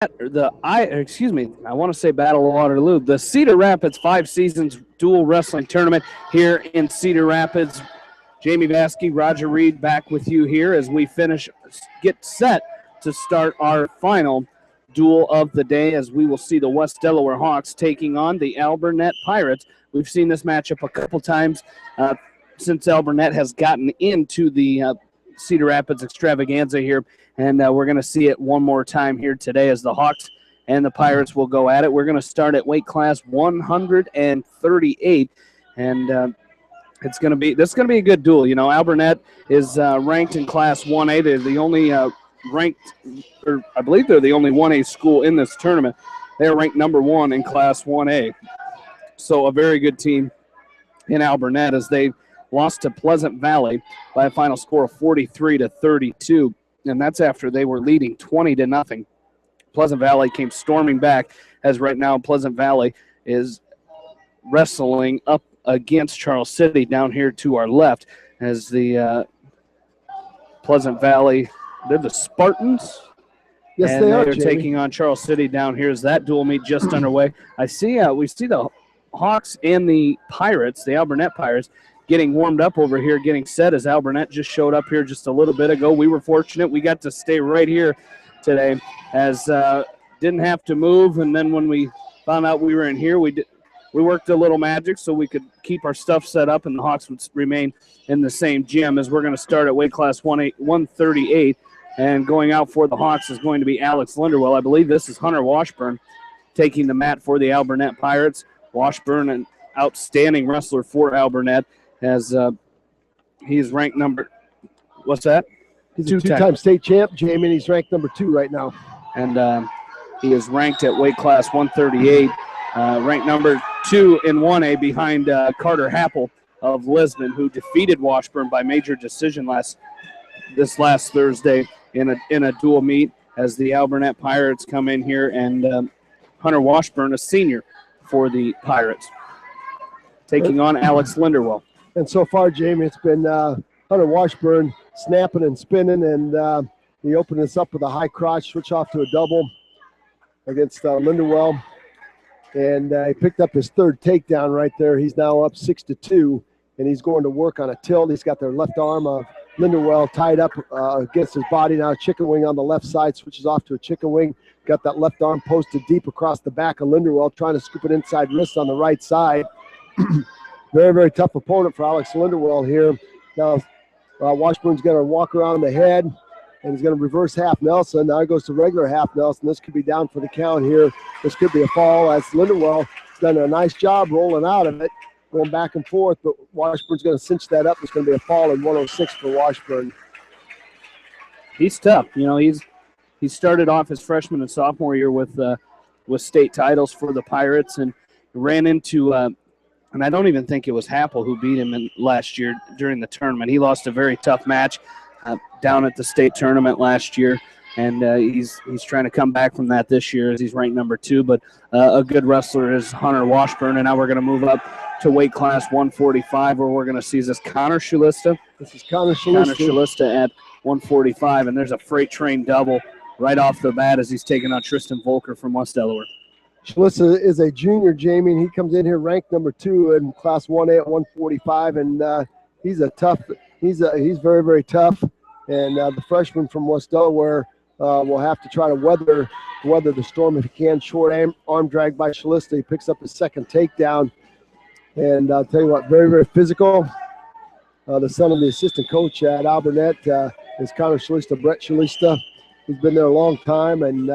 I want to say Battle of Waterloo, the Cedar Rapids 5 Seasons Dual Wrestling Tournament here in Cedar Rapids. Jamie Vasky, Roger Reed back with you here as we get set to start our final duel of the day, as we will see the West Delaware Hawks taking on the Alburnett Pirates. We've seen this matchup a couple times since Alburnett has gotten into the Cedar Rapids extravaganza here, and we're going to see it one more time here today as the Hawks and the Pirates will go at it. We're going to start at weight class 138, and this is going to be a good duel. You know, Alburnett is ranked in Class 1A. They're the only ranked, or I believe they're the only 1A school in this tournament. They are ranked number 1 in Class 1A. So a very good team in Alburnett as they lost to Pleasant Valley by a final score of 43-32, and that's after they were leading 20-0. Pleasant Valley came storming back, as right now Pleasant Valley is wrestling up against Charles City down here to our left, as the Pleasant Valley, they're the Spartans. Yes, and they are taking on Charles City down here as that dual meet just underway. We see the Hawks and the Pirates, the Alburnett Pirates, getting warmed up over here, getting set as Alburnett just showed up here just a little bit ago. We were fortunate. We got to stay right here today as didn't have to move, and then when we found out we were in here, we worked a little magic so we could keep our stuff set up, and the Hawks would remain in the same gym. As we're going to start at weight class 138, and going out for the Hawks is going to be Alex Linderwell. I believe this is Hunter Washburn taking the mat for the Alburnett Pirates. Washburn, an outstanding wrestler for Alburnett, as he is ranked number, what's that? He's a two-time state champ, Jamie, and he's ranked number 2 right now. And he is ranked at weight class 138, ranked number 2 in 1A behind Carter Happel of Lisbon, who defeated Washburn by major decision this last Thursday in a dual meet, as the Alburnett Pirates come in here, and Hunter Washburn, a senior for the Pirates, taking on Alex Linderwell. And so far, Jamie, it's been Hunter Washburn snapping and spinning, and he opened this up with a high crotch, switch off to a double against Linderwell. And he picked up his 3rd takedown right there. He's now up 6-2, and he's going to work on a tilt. He's got the left arm of Linderwell tied up against his body now. Chicken wing on the left side, switches off to a chicken wing. Got that left arm posted deep across the back of Linderwell, trying to scoop it inside wrist on the right side. Very, very tough opponent for Alex Linderwell here. Now, Washburn's going to walk around the head, and he's going to reverse half Nelson. Now he goes to regular half Nelson. This could be down for the count here. This could be a fall, as Linderwell has done a nice job rolling out of it, going back and forth, but Washburn's going to cinch that up. It's going to be a fall in 106 for Washburn. He's tough. You know, he started off his freshman and sophomore year with state titles for the Pirates, and ran into and I don't even think it was Happel who beat him last year during the tournament. He lost a very tough match down at the state tournament last year, and he's trying to come back from that this year as he's ranked number 2. But a good wrestler is Hunter Washburn, and now we're going to move up to weight class 145, where we're going to see this Connor Shulista. This is Connor Shulista at 145, and there's a freight train double right off the bat as he's taking on Tristan Volker from West Delaware. Shulista is a junior, Jamie, and he comes in here ranked number 2 in Class 1A at 145, and he's very, very tough. And the freshman from West Delaware will have to try to weather the storm if he can. Short arm drag by Shulista. He picks up his 2nd takedown, and I'll tell you what, very, very physical. The son of the assistant coach at Alburnett is Connor Shulista, Brett Shulista. He's been there a long time, and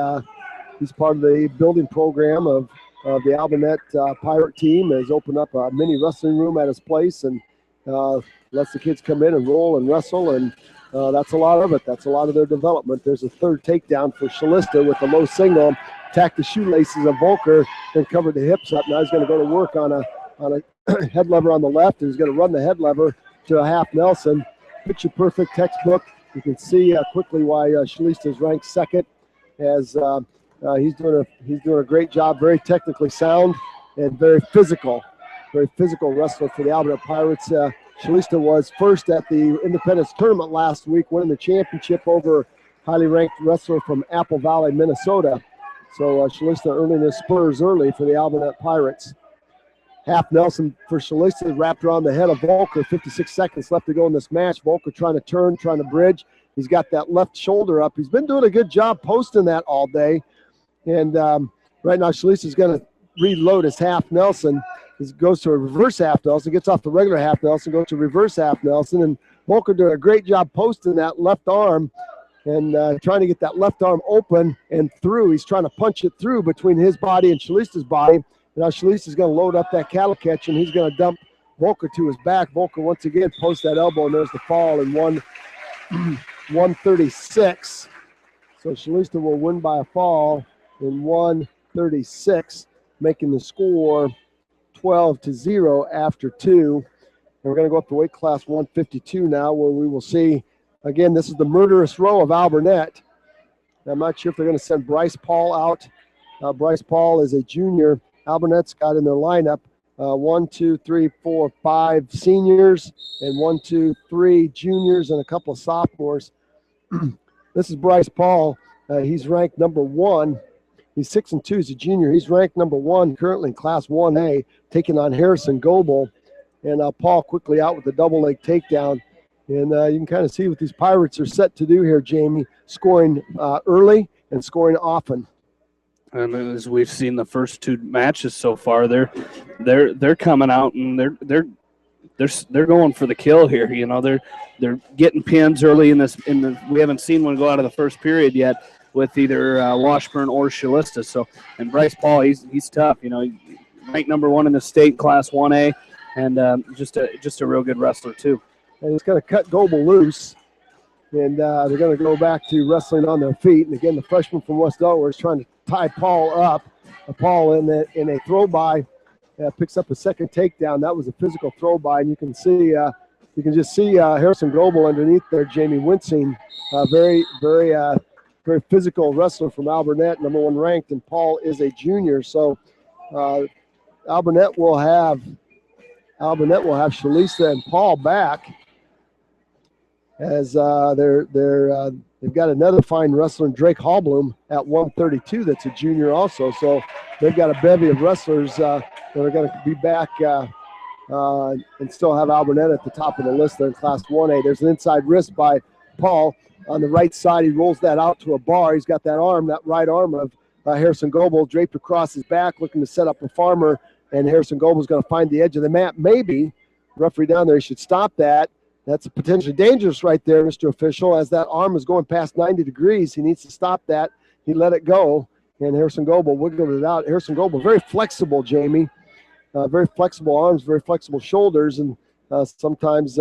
he's part of the building program of the Alburnett Pirate team. Has opened up a mini wrestling room at his place, and lets the kids come in and roll and wrestle, and that's a lot of it. That's a lot of their development. There's a 3rd takedown for Shulista with the low single, attacked the shoelaces of Volker, then covered the hips up. Now he's going to go to work on a head lever on the left, and he's going to run the head lever to a half Nelson. Picture perfect textbook. You can see quickly why Shulista is ranked 2nd, as he's doing a great job, very technically sound and very physical wrestler for the Alburnett Pirates. Shulista was first at the Independence Tournament last week, winning the championship over highly ranked wrestler from Apple Valley, Minnesota. So Shalista earning his spurs early for the Alburnett Pirates. Half Nelson for Shalista wrapped around the head of Volker. 56 seconds left to go in this match. Volker trying to turn, trying to bridge. He's got that left shoulder up. He's been doing a good job posting that all day. And right now Shalista's going to reload his half Nelson. He goes to a reverse half Nelson, gets off the regular half Nelson, goes to reverse half Nelson. And Volker doing a great job posting that left arm and trying to get that left arm open and through. He's trying to punch it through between his body and Shalista's body. Now Shalista's going to load up that cattle catch, and he's going to dump Volker to his back. Volker once again posts that elbow, and there's the fall in 136. So Shalista will win by a fall in 136, making the score 12-0 after 2. And we're going to go up to weight class 152 now, where we will see, again, this is the murderous row of Alburnett. I'm not sure if they're going to send Bryce Paul out. Bryce Paul is a junior. Alburnett's got in their lineup 1, 2, 3, 4, 5 seniors and 1, 2, 3 juniors and a couple of sophomores. This is Bryce Paul. He's ranked number 1. He's 6-2 as a junior. He's ranked number 1 currently in Class 1A, taking on Harrison Goebel. And Paul quickly out with the double leg takedown. And you can kind of see what these Pirates are set to do here, Jamie, scoring early and scoring often. And as we've seen the first 2 matches so far, they're coming out and they're going for the kill here. You know, they're getting pins early in this. We haven't seen one go out of the first period yet with either Washburn or Shalista. So, and Bryce Paul, he's tough. You know, ranked number 1 in the state, Class 1A, and just a real good wrestler too. And he's going to cut Goebel loose. And they're going to go back to wrestling on their feet. And again, the freshman from West Delaware is trying to tie Paul up. Paul in a throw by picks up a second takedown. That was a physical throw by, and you can just see Harrison Goebel underneath there. Jamie wincing, very physical wrestler from Alburnett, number 1 ranked, and Paul is a junior. So Alburnett will have Shalista and Paul back. As they've got another fine wrestler, Drake Hallblum, at 132. That's a junior also. So they've got a bevy of wrestlers that are going to be back and still have Alburnett at the top of the list there in Class 1A. There's an inside wrist by Paul on the right side. He rolls that out to a bar. He's got that right arm of Harrison Goebel draped across his back, looking to set up a farmer. And Harrison Goebel's going to find the edge of the mat. Maybe referee down there, he should stop that. That's potentially dangerous right there, Mr. Official, as that arm is going past 90 degrees. He needs to stop that. He let it go, and Harrison Goebel wiggled it out. Harrison Goebel, very flexible, Jamie. Very flexible arms, very flexible shoulders, and sometimes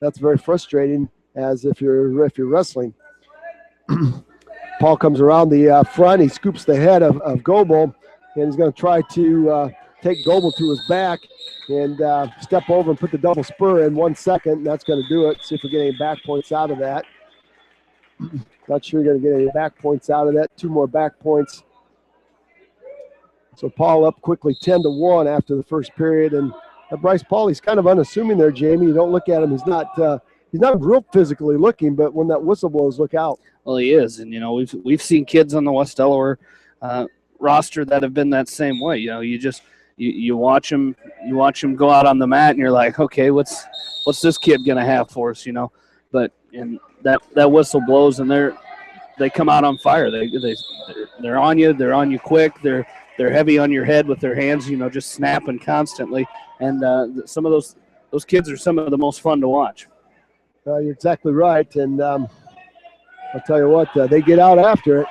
that's very frustrating as if you're wrestling. Paul comes around the front. He scoops the head of Goebel, and he's going to try to take Goebel to his back and step over and put the double spur in 1 second. That's going to do it. See if we get any back points out of that. Not sure you're going to get any back points out of that. 2 more back points. So Paul up quickly 10-1 after the first period. And Bryce Paul, he's kind of unassuming there, Jamie. You don't look at him. He's not real physically looking, but when that whistle blows, look out. Well, he is. And, you know, we've seen kids on the West Delaware roster that have been that same way. You know, you watch him go out on the mat, and you're like, okay, what's this kid gonna have for us, you know? But and that whistle blows, and they come out on fire. They're on you. They're on you quick. They're heavy on your head with their hands, you know, just snapping constantly. And some of those kids are some of the most fun to watch. You're exactly right, and I'll tell you what, they get out after it.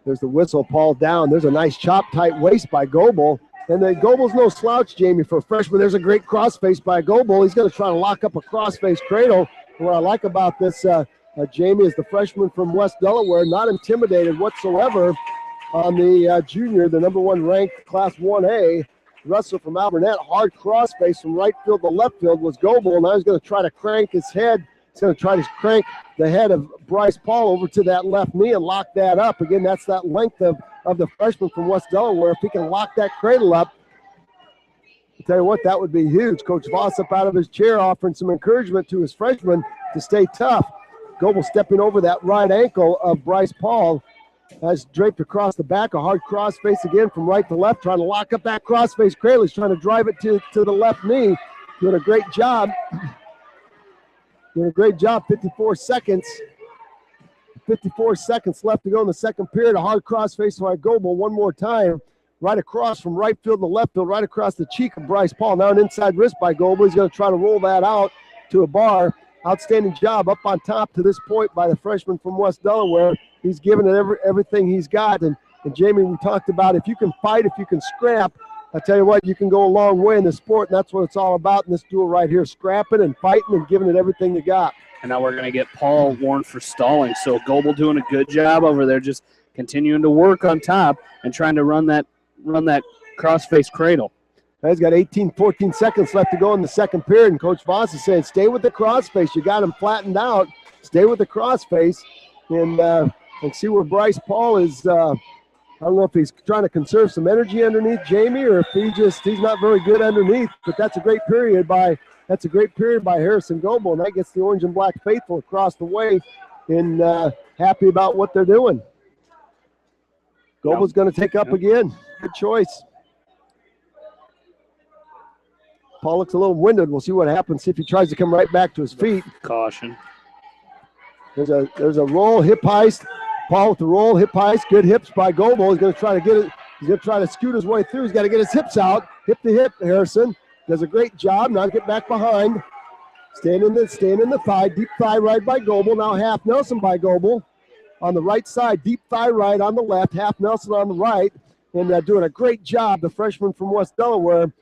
There's the whistle, Paul down. There's a nice chop tight waist by Goebel. And then Goebel's no slouch, Jamie, for a freshman. There's a great crossface by Goebel. He's going to try to lock up a crossface cradle. And what I like about this, Jamie, is the freshman from West Delaware, not intimidated whatsoever on the junior, the number 1 ranked Class 1A wrestler from Alburnett. Hard crossface from right field to left field was Goebel. Now he's going to try to crank his head. He's going to try to crank the head of Bryce Paul over to that left knee and lock that up. Again, that's that length of the freshman from West Delaware. If he can lock that cradle up, I'll tell you what, that would be huge. Coach Voss up out of his chair offering some encouragement to his freshmen to stay tough. Goebel stepping over that right ankle of Bryce Paul. Has draped across the back, a hard crossface again from right to left, trying to lock up that crossface cradle. He's trying to drive it to the left knee. Doing a great job. Doing a great job, 54 seconds. 54 seconds left to go in the second period. A hard crossface by Goebel one more time. Right across from right field to left field, right across the cheek of Bryce Paul. Now an inside wrist by Goebel. He's going to try to roll that out to a bar. Outstanding job up on top to this point by the freshman from West Delaware. He's given it everything he's got. And Jamie, we talked about if you can fight, if you can scrap, I tell you what, you can go a long way in the sport, and that's what it's all about in this duel right here, scrapping and fighting and giving it everything you got. And now we're going to get Paul warned for stalling. So Goebel doing a good job over there, just continuing to work on top and trying to run that crossface cradle. He's got 14 seconds left to go in the second period, and Coach Voss is saying, stay with the crossface. You got him flattened out. Stay with the crossface. And see where Bryce Paul is. I don't know if he's trying to conserve some energy underneath Jamie or if he's not very good underneath. But that's a great period by Harrison Goebel, and that gets the orange and black faithful across the way and happy about what they're doing. Goebel's going to take up again. Good choice. Paul looks a little winded. We'll see what happens. See if he tries to come right back to his feet. Caution. There's a roll, hip heist. Paul with the roll, hip heist. Good hips by Goebel. He's going to try to get it. He's going to try to scoot his way through. He's got to get his hips out. Hip to hip. Harrison does a great job. Now get back behind. Staying in the thigh. Deep thigh right by Goebel. Now half Nelson by Goebel. On the right side, deep thigh right on the left. Half Nelson on the right. And doing a great job. The freshman from West Delaware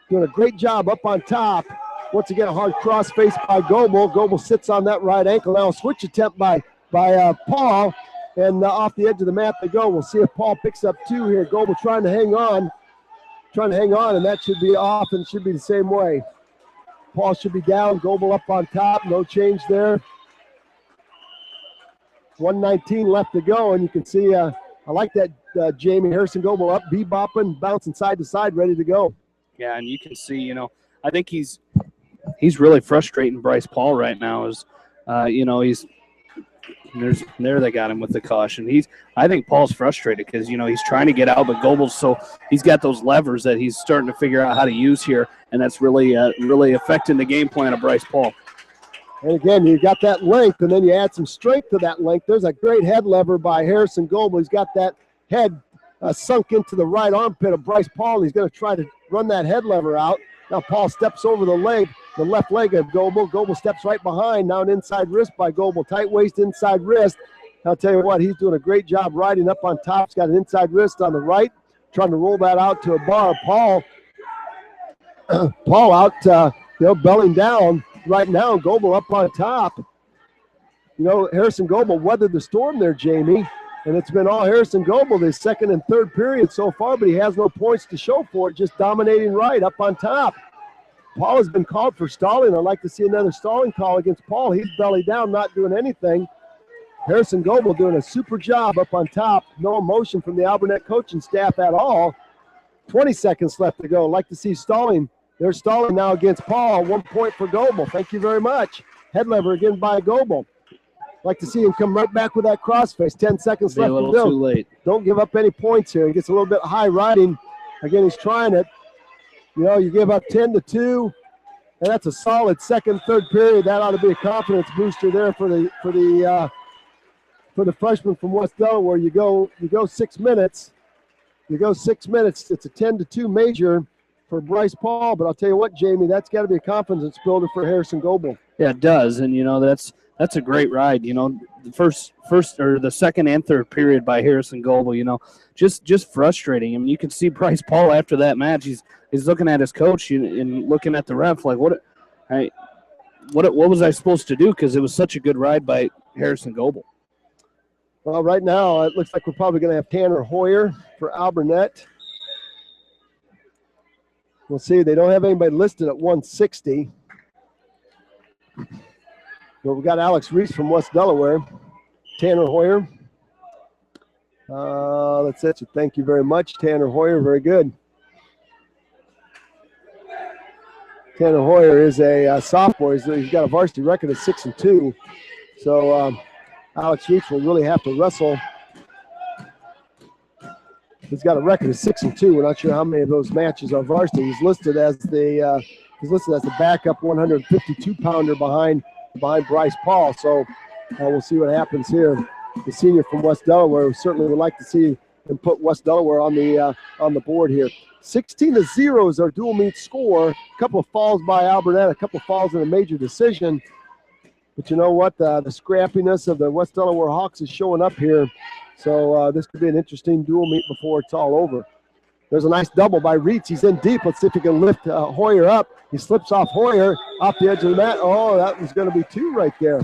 doing a great job up on top. Once again, a hard cross face by Goebel. Goebel sits on that right ankle. Now a switch attempt by Paul. And off the edge of the mat they go. We'll see if Paul picks up two here. Goebel trying to hang on. And that should be off, and it should be the same way. Paul should be down. Goebel up on top. No change there. 1:19 left to go, and you can see, I like that Jamie Harrison Goebel up, bebopping, bouncing side to side, ready to go. Yeah, and you can see, I think he's really frustrating Bryce Paul right now. There they got him with the caution. I think Paul's frustrated because he's trying to get out, but Goebel's he's got those levers that he's starting to figure out how to use here, and that's really affecting the game plan of Bryce Paul. And again, you got that length, and then you add some strength to that length. There's a great head lever by Harrison Goebel. He's got that head sunk into the right armpit of Bryce Paul. He's going to try to run that head lever out. Now Paul steps over the left leg of Goebel. Goebel steps right behind. Now an inside wrist by Goebel. Tight waist inside wrist. I'll tell you what, he's doing a great job riding up on top. He's got an inside wrist on the right, trying to roll that out to a bar. Paul out, belling down right now. Goebel up on top. Harrison Goebel weathered the storm there, Jamie. And it's been all Harrison Goebel this second and third period so far, but he has no points to show for it, just dominating right up on top. Paul has been called for stalling. I'd like to see another stalling call against Paul. He's belly down, not doing anything. Harrison Goebel doing a super job up on top. No emotion from the Alburnett coaching staff at all. 20 seconds left to go. I'd like to see stalling. They're stalling now against Paul. 1 point for Goebel. Thank you very much. Head lever again by Goebel. Like to see him come right back with that crossface. 10 seconds left to go. Too late. Don't give up any points here. He gets a little bit high riding. Again, he's trying it. You give up 10-2, and that's a solid second, third period. That ought to be a confidence booster there for the freshman from West Delaware. You go 6 minutes. It's a 10-2 major for Bryce Paul. But I'll tell you what, Jamie, that's got to be a confidence builder for Harrison Goebel. Yeah, it does, and that's a great ride. The first or the second and third period by Harrison Goebel. Just frustrating. I mean, you can see Bryce Paul after that match. He's looking at his coach and looking at the ref like, what was I supposed to do? Because it was such a good ride by Harrison Goebel. Well, right now it looks like we're probably going to have Tanner Hoyer for Alburnett. We'll see. They don't have anybody listed at 160. But we've got Alex Reese from West Delaware. Tanner Hoyer. That's it. So thank you very much, Tanner Hoyer. Very good. Tanner Hoyer is a sophomore. He's got a varsity record of 6-2 So Alex Reach will really have to wrestle. He's got a record of 6-2. We're not sure how many of those matches are varsity. He's listed as the backup 152-pounder behind Bryce Paul. So we'll see what happens here. The senior from West Delaware certainly would like to see him put West Delaware on the board here. 16-0 is our dual meet score. A couple of falls by Alburnett, a couple of falls in a major decision. But you know what? The scrappiness of the West Delaware Hawks is showing up here. So this could be an interesting dual meet before it's all over. There's a nice double by Reitz. He's in deep. Let's see if he can lift Hoyer up. He slips off Hoyer off the edge of the mat. Oh, that was going to be 2 right there.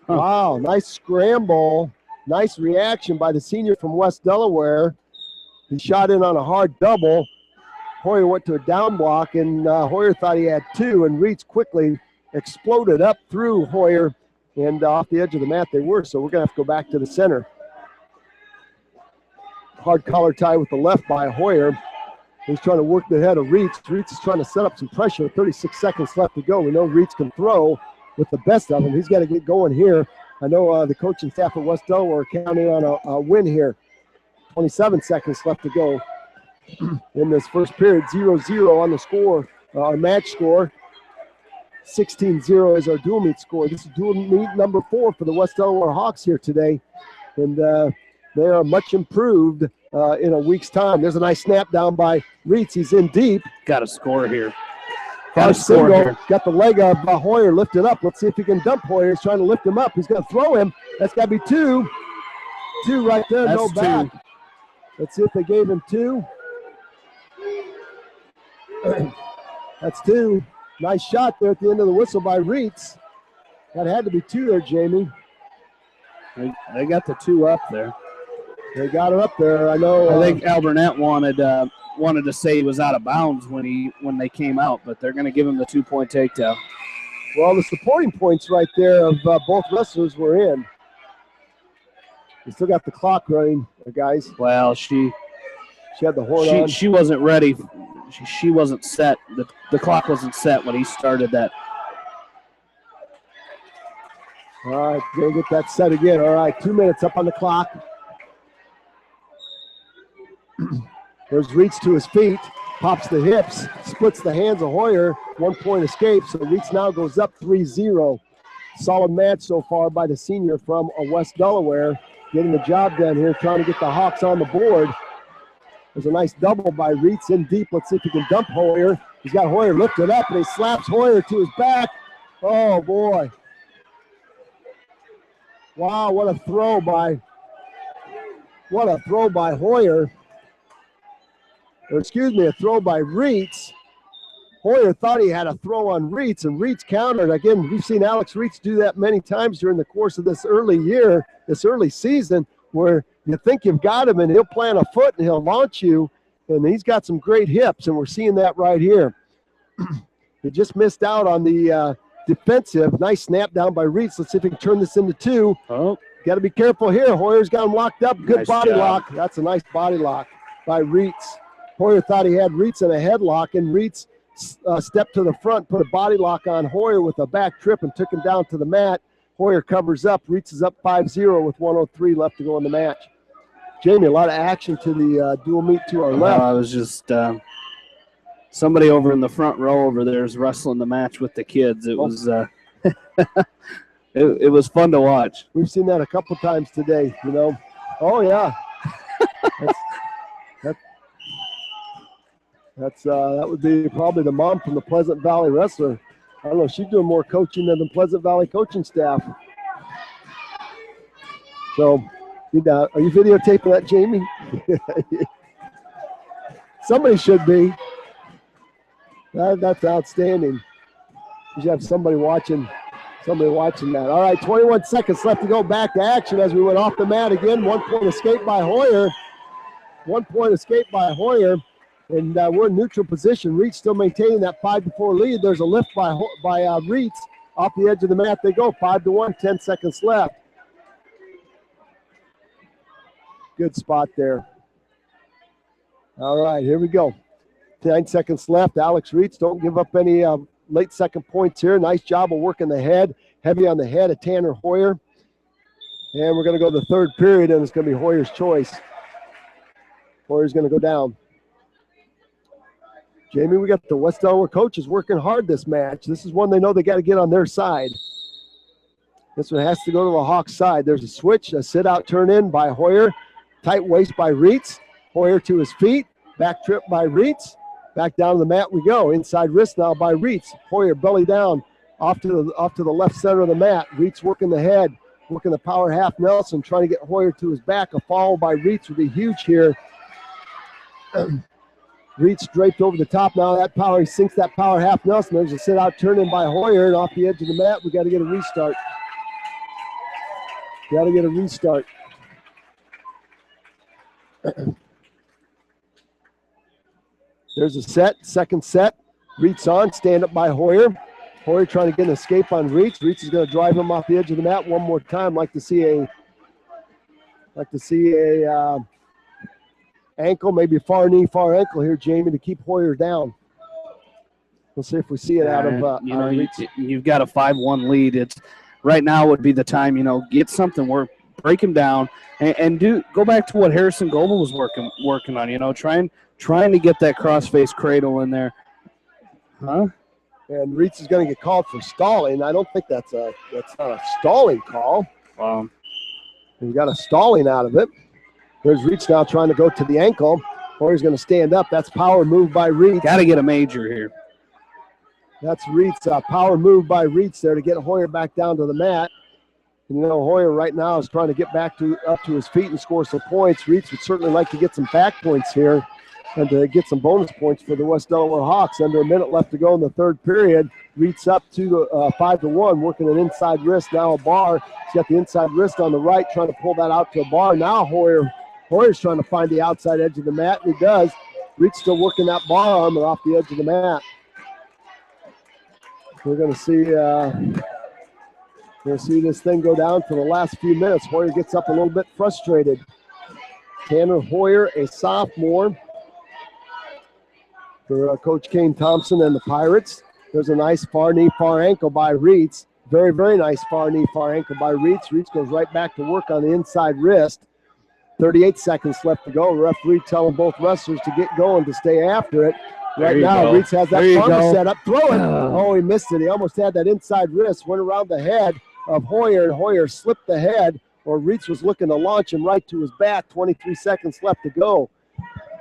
Huh. Wow, nice scramble. Nice reaction by the senior from West Delaware. He shot in on a hard double. Hoyer went to a down block, and Hoyer thought he had 2, and Reitz quickly exploded up through Hoyer, and off the edge of the mat they were, so we're going to have to go back to the center. Hard collar tie with the left by Hoyer. He's trying to work the head of Reitz. Reitz is trying to set up some pressure. 36 seconds left to go. We know Reitz can throw with the best of them. He's got to get going here. I know the coaching staff at West Delaware are counting on a win here. 27 seconds left to go in this first period. 0-0 on the score, our match score. 16-0 is our dual meet score. This is dual meet number 4 for the West Delaware Hawks here today. And they are much improved in a week's time. There's a nice snap down by Reitz. He's in deep. Got a score here. Got the leg of Hoyer lifted up. Let's see if he can dump Hoyer. He's trying to lift him up. He's going to throw him. That's got to be 2. 2 right there, that's no back. 2. Let's see if they gave him 2. That's 2. Nice shot there at the end of the whistle by Reitz. That had to be 2 there, Jamie. They got the 2 up there. They got it up there. I know. I think Alburnett wanted to say he was out of bounds when they came out, but they're going to give him the 2-point takedown. Well, the supporting points right there of both wrestlers were in. We still got the clock running, guys. Well, she had the horn on. She wasn't ready. She wasn't set. The clock wasn't set when he started that. All right, going to get that set again. All right, 2 minutes up on the clock. There's Reitz to his feet, pops the hips, splits the hands of Hoyer. 1-point escape, so Reitz now goes up 3-0. Solid match so far by the senior from West Delaware. Getting the job done here, trying to get the Hawks on the board. There's a nice double by Reitz in deep. Let's see if he can dump Hoyer. He's got Hoyer lifted up, and he slaps Hoyer to his back. Oh, boy. Wow, what a throw by Hoyer. Or excuse me, a throw by Reitz. Hoyer thought he had a throw on Reitz, and Reitz countered. Again, we've seen Alex Reitz do that many times during the course of this early season, where you think you've got him, and he'll plant a foot, and he'll launch you, and he's got some great hips, and we're seeing that right here. He just missed out on the defensive. Nice snap down by Reitz. Let's see if he can turn this into 2. Oh. Got to be careful here. Hoyer's got him locked up. Good Nice body job. lock. That's a nice body lock by Reitz. Hoyer thought he had Reitz in a headlock, and Reitz stepped to the front, put a body lock on Hoyer with a back trip, and took him down to the mat. Hoyer covers up. Reitz is up 5-0 with 1:03 left to go in the match. Jamie, a lot of action to the dual meet to our left. I was just somebody over in the front row over there is wrestling the match with the kids. It was it was fun to watch. We've seen that a couple times today, you know. Oh, yeah. That would be probably the mom from the Pleasant Valley Wrestler. I don't know, she's doing more coaching than the Pleasant Valley coaching staff. So, are you videotaping that, Jamie? Somebody should be. That's outstanding. You should have somebody watching that. All right, 21 seconds left to go. Back to action as we went off the mat again. 1-point escape by Hoyer. 1-point escape by Hoyer. And we're in neutral position. Reitz still maintaining that 5-4 lead. There's a lift by Reitz. Off the edge of the mat they go. 5-1, 10 seconds left. Good spot there. All right, here we go. 9 seconds left. Alex Reitz, don't give up any late second points here. Nice job of working the head. Heavy on the head of Tanner Hoyer. And we're going to go to the third period, and it's going to be Hoyer's choice. Hoyer's going to go down. Jamie, we got the West Delaware coaches working hard this match. This is one they know they got to get on their side. This one has to go to the Hawks side. There's a switch, a sit-out turn-in by Hoyer. Tight waist by Reitz. Hoyer to his feet. Back trip by Reitz. Back down to the mat we go. Inside wrist now by Reitz. Hoyer belly down off to the left center of the mat. Reitz working the head, working the power half Nelson, trying to get Hoyer to his back. A follow by Reitz would be huge here. Reitz draped over the top now. That power, he sinks that power half Nelson. There's a sit-out turn-in by Hoyer, and off the edge of the mat, we got to get a restart. Got to get a restart. There's a set, second set. Reitz on, stand up by Hoyer. Hoyer trying to get an escape on Reitz. Reitz is going to drive him off the edge of the mat one more time. Like to see a ankle, maybe a far knee, far ankle here, Jamie, to keep Hoyer down. We'll see if we see it out of Reitz. You've got a 5-1 lead. It's right now would be the time, get something where break him down and go back to what Harrison Goebel was working on, trying to get that cross-face cradle in there. Huh? And Reitz is going to get called for stalling. I don't think that's not a stalling call. He got a stalling out of it. There's Reitz now trying to go to the ankle. Hoyer's going to stand up. That's power move by Reitz. Got to get a major here. That's Reitz. Power move by Reitz there to get Hoyer back down to the mat. And, Hoyer right now is trying to get up to his feet and score some points. Reitz would certainly like to get some back points here and to get some bonus points for the West Delaware Hawks. Under a minute left to go in the third period. Reitz up to 5-1, working an inside wrist, now a bar. He's got the inside wrist on the right, trying to pull that out to a bar. Now Hoyer's trying to find the outside edge of the mat, and he does. Reitz still working that bar arm off the edge of the mat. We're going to see this thing go down for the last few minutes. Hoyer gets up a little bit frustrated. Tanner Hoyer, a sophomore, for Coach Kane Thompson and the Pirates. There's a nice far knee, far ankle by Reitz. Very, very nice far knee, far ankle by Reitz. Reitz goes right back to work on the inside wrist. 38 seconds left to go. Referee telling both wrestlers to get going, to stay after it. Right now, Reitz has that farmer set up. Throw it. Oh, he missed it. He almost had that inside wrist. Went around the head of Hoyer, and Hoyer slipped the head, or Reitz was looking to launch him right to his back. 23 seconds left to go.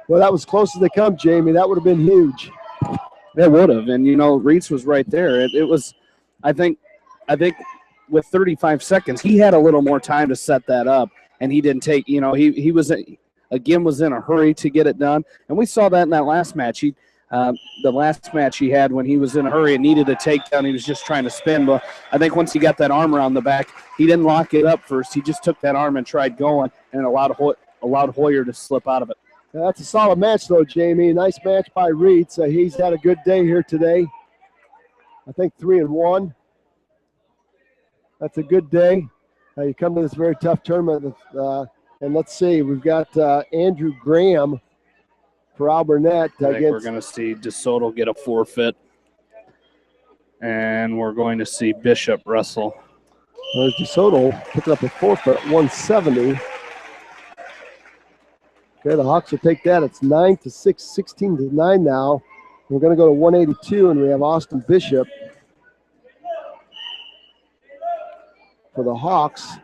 Well, that was close as they come, Jamie. That would have been huge. That would have. And, Reitz was right there. It was, I think with 35 seconds, he had a little more time to set that up, and he didn't take, he was in a hurry to get it done. And we saw that in that last match. The last match he had when he was in a hurry and needed a takedown, he was just trying to spin. But I think once he got that arm around the back, he didn't lock it up first. He just took that arm and tried going and allowed Hoyer to slip out of it. That's a solid match, though, Jamie. Nice match by Reitz. He's had a good day here today. I think 3-1. That's a good day. You come to this very tough tournament, and let's see. We've got Andrew Graham for Alburnett. I think we're going to see DeSoto get a forfeit, and we're going to see Bishop wrestle. There's DeSoto picking up a forfeit at 170. Okay, the Hawks will take that. It's 9-6, 16-9 now. We're going to go to 182, and we have Austin Bishop for the Hawks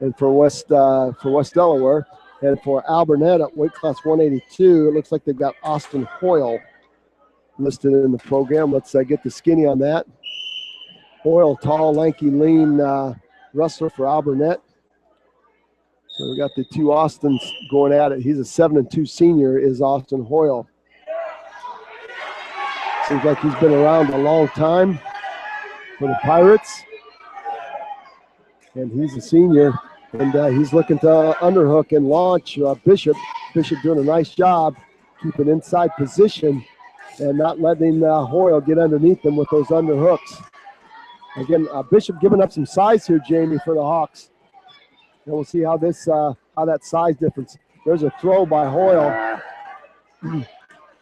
and for West Delaware. And for Alburnett at weight class 182, it looks like they've got Austin Hoyle listed in the program. Let's get the skinny on that. Hoyle, tall, lanky, lean wrestler for Alburnett. So we got the two Austins going at it. He's a 7-2 senior, is Austin Hoyle. Seems like he's been around a long time for the Pirates. And he's a senior. And he's looking to underhook and launch Bishop. Bishop doing a nice job keeping inside position and not letting Hoyle get underneath him with those underhooks. Again, Bishop giving up some size here, Jamie, for the Hawks. And we'll see how that size difference. There's a throw by Hoyle.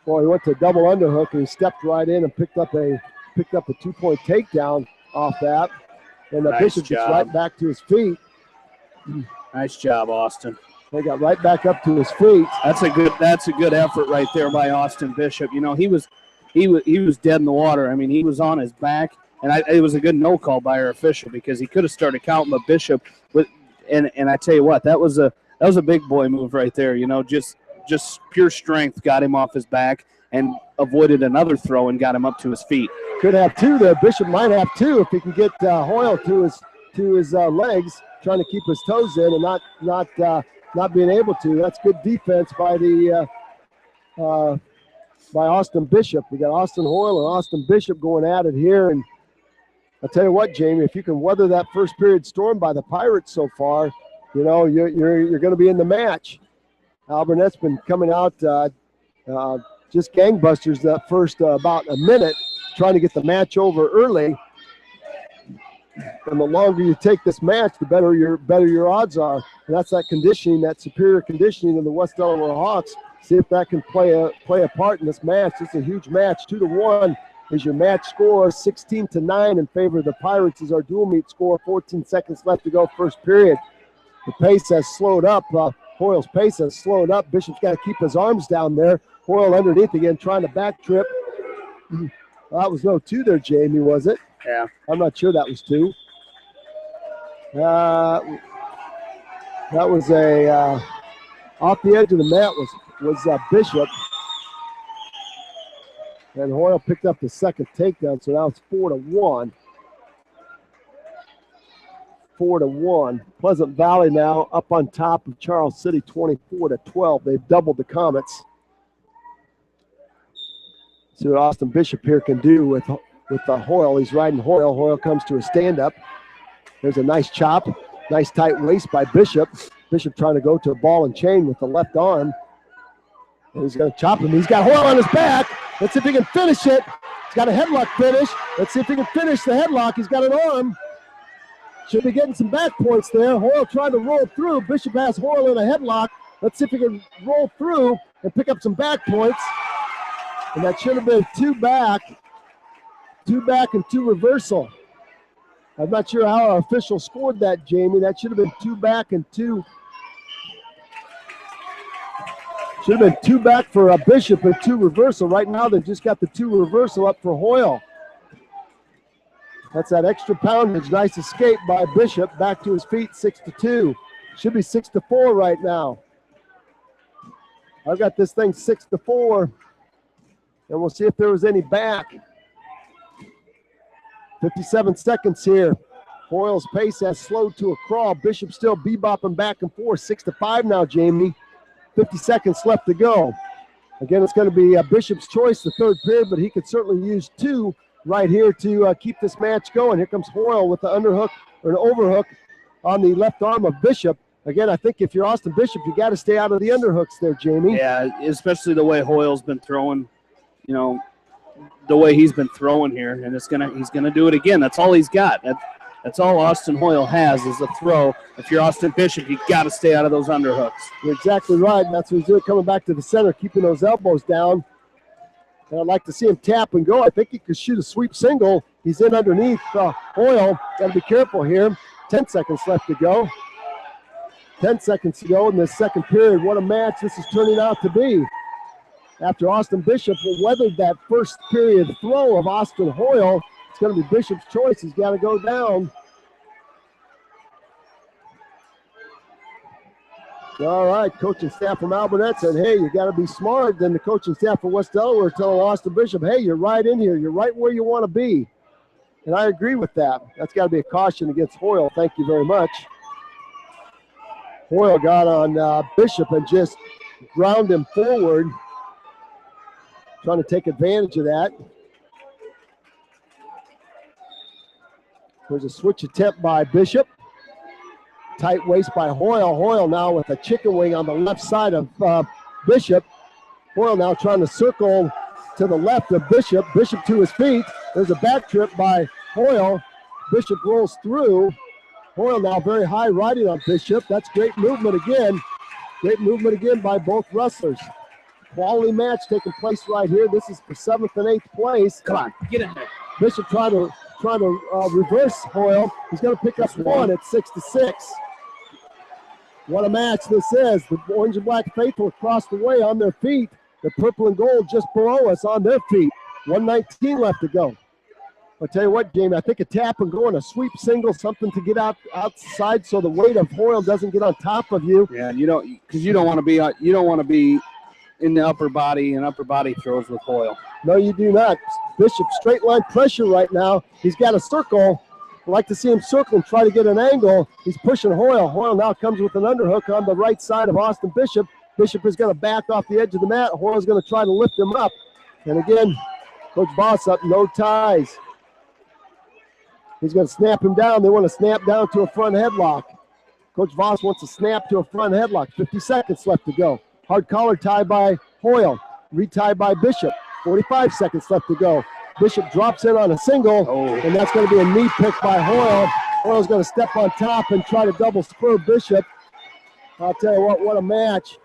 Boy, he went to double underhook and he stepped right in and picked up picked up a 2-point takedown off that. And Nice Bishop gets job. right back to his feet. Nice job, Austin. They got right back up to his feet. That's a good effort right there by Austin Bishop. You know, he was dead in the water. I mean, he was on his back, and it was a good no call by our official because he could have started counting, but Bishop and I tell you what, that was a big boy move right there. You know, just pure strength got him off his back and avoided another throw and got him up to his feet. Could have two there. Bishop might have two if he can get Hoyle to his legs, trying to keep his toes in and not being able to. That's good defense by Austin Bishop. We got Austin Hoyle and Austin Bishop going at it here. And I'll tell you what, Jamie, if you can weather that first period storm by the Pirates so far, you know, you're going to be in the match. Alburnett's been coming out just gangbusters that first about a minute, trying to get the match over early. And the longer you take this match, the better your odds are. And that's that conditioning, that superior conditioning of the West Delaware Hawks. See if that can play a part in this match. It's a huge match. 2-1 is your match score. 16-9 in favor of the Pirates is our dual meet score. 14 seconds left to go first period. The pace has slowed up. Hoyle's pace has slowed up. Bishop's got to keep his arms down there. Hoyle underneath again, trying to back trip. That was no 2 there, Jamie, was it? Yeah. I'm not sure that was 2. That was a off the edge of the mat was Bishop. And Hoyle picked up the second takedown, so now it's 4-1. 4-1. Pleasant Valley now up on top of Charles City, 24-12. They've doubled the Comets. See what Austin Bishop here can do with the Hoyle. He's riding Hoyle. Hoyle comes to a stand-up. There's a nice chop. Nice tight waist by Bishop. Bishop trying to go to a ball and chain with the left arm. And he's going to chop him. He's got Hoyle on his back. Let's see if he can finish it. He's got a headlock finish. Let's see if he can finish the headlock. He's got an arm. Should be getting some back points there. Hoyle trying to roll through. Bishop has Hoyle in a headlock. Let's see if he can roll through and pick up some back points. And that should have been 2 back. 2 back and 2 reversal. I'm not sure how our official scored that, Jamie. That should have been 2 back and 2. Should have been 2 back for Bishop and 2 reversal. Right now, they've just got the 2 reversal up for Hoyle. That's that extra poundage. Nice escape by Bishop. Back to his feet, 6-2. Should be 6-4 right now. I've got this thing 6-4. And we'll see if there was any back. 57 seconds here. Hoyle's pace has slowed to a crawl. Bishop still bebopping back and forth. 6-5 now, Jamie. 50 seconds left to go. Again, it's going to be Bishop's choice, the third period, but he could certainly use 2 right here to keep this match going. Here comes Hoyle with the underhook or an overhook on the left arm of Bishop. Again, I think if you're Austin Bishop, you got to stay out of the underhooks there, Jamie. Yeah, especially the way Hoyle's been throwing, you know, the way he's been throwing here, and he's gonna do it again. That's all he's got. That's all Austin Hoyle has is a throw. If you're Austin Bishop, you got to stay out of those underhooks. You're exactly right. That's what he's doing, coming back to the center, keeping those elbows down. And I'd like to see him tap and go. I think he could shoot a sweep single. He's in underneath Hoyle. Got to be careful here. 10 seconds left to go. 10 seconds to go in this second period. What a match this is turning out to be. After Austin Bishop weathered that first period throw of Austin Hoyle, it's going to be Bishop's choice. He's got to go down. All right, coaching staff from Alburnett said, hey, you got to be smart. Then the coaching staff from West Delaware telling Austin Bishop, hey, you're right in here. You're right where you want to be. And I agree with that. That's got to be a caution against Hoyle. Thank you very much. Hoyle got on Bishop and just ground him forward, trying to take advantage of that. There's a switch attempt by Bishop. Tight waist by Hoyle. Hoyle now with a chicken wing on the left side of Bishop. Hoyle now trying to circle to the left of Bishop. Bishop to his feet. There's a back trip by Hoyle. Bishop rolls through. Hoyle now very high riding on Bishop. That's great movement again. Great movement again by both wrestlers. Quality match taking place right here. This is for 7th and 8th place. Come on, get in there. Bishop trying to reverse Hoyle. He's going to pick up one at 6-6. What a match this is. The orange and black faithful across the way on their feet. The purple and gold just below us on their feet. 1:19 left to go. I'll tell you what, Jamie, I think a tap and go and a sweep single, something to get outside so the weight of Hoyle doesn't get on top of you. Yeah, because you don't want to be in the upper body and upper body throws with Hoyle. No, you do not. Bishop straight line pressure right now. He's got a circle. I'd like to see him circle and try to get an angle. He's pushing Hoyle. Hoyle now comes with an underhook on the right side of Austin Bishop. Bishop is going to back off the edge of the mat. Hoyle's going to try to lift him up. And again, Coach Voss up, no ties. He's going to snap him down. They want to snap down to a front headlock. Coach Voss wants to snap to a front headlock. 50 seconds left to go. Hard collar tie by Hoyle. Retie by Bishop. 45 seconds left to go. Bishop drops in on a single, and that's going to be a knee pick by Hoyle. Hoyle's going to step on top and try to double spur Bishop. I'll tell you what a match.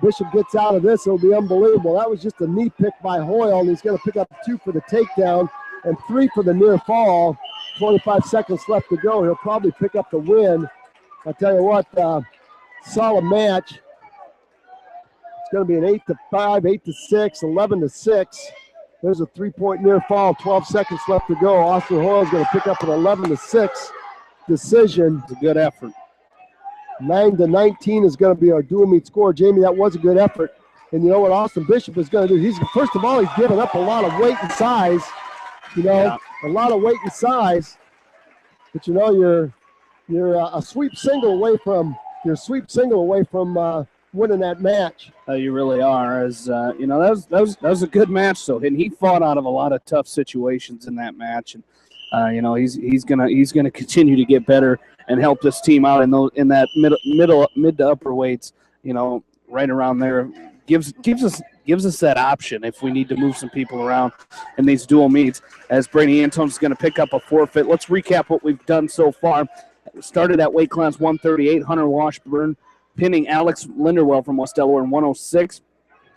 Bishop gets out of this, it'll be unbelievable. That was just a knee pick by Hoyle, and he's going to pick up 2 for the takedown and 3 for the near fall. 25 seconds left to go. He'll probably pick up the win. I'll tell you what, solid match. It's going to be an 8-5, 8-6, 11-6. There's a 3-point near fall, 12 seconds left to go. Austin Hoyle is going to pick up an 11-6 decision. It's a good effort. 9-19 is going to be our dual meet score. Jamie, that was a good effort. And you know what Austin Bishop is going to do? First of all, he's given up a lot of weight and size. A lot of weight and size. But you're a sweep single away from winning that match. You really are. That was a good match. So, and he fought out of a lot of tough situations in that match, and he's gonna continue to get better and help this team out in that mid to upper weights. Right around there, gives us that option if we need to move some people around in these dual meets. As Brady Antone's going to pick up a forfeit. Let's recap what we've done so far. Started at weight class 138. Hunter Washburn pinning Alex Linderwell from West Delaware in 106.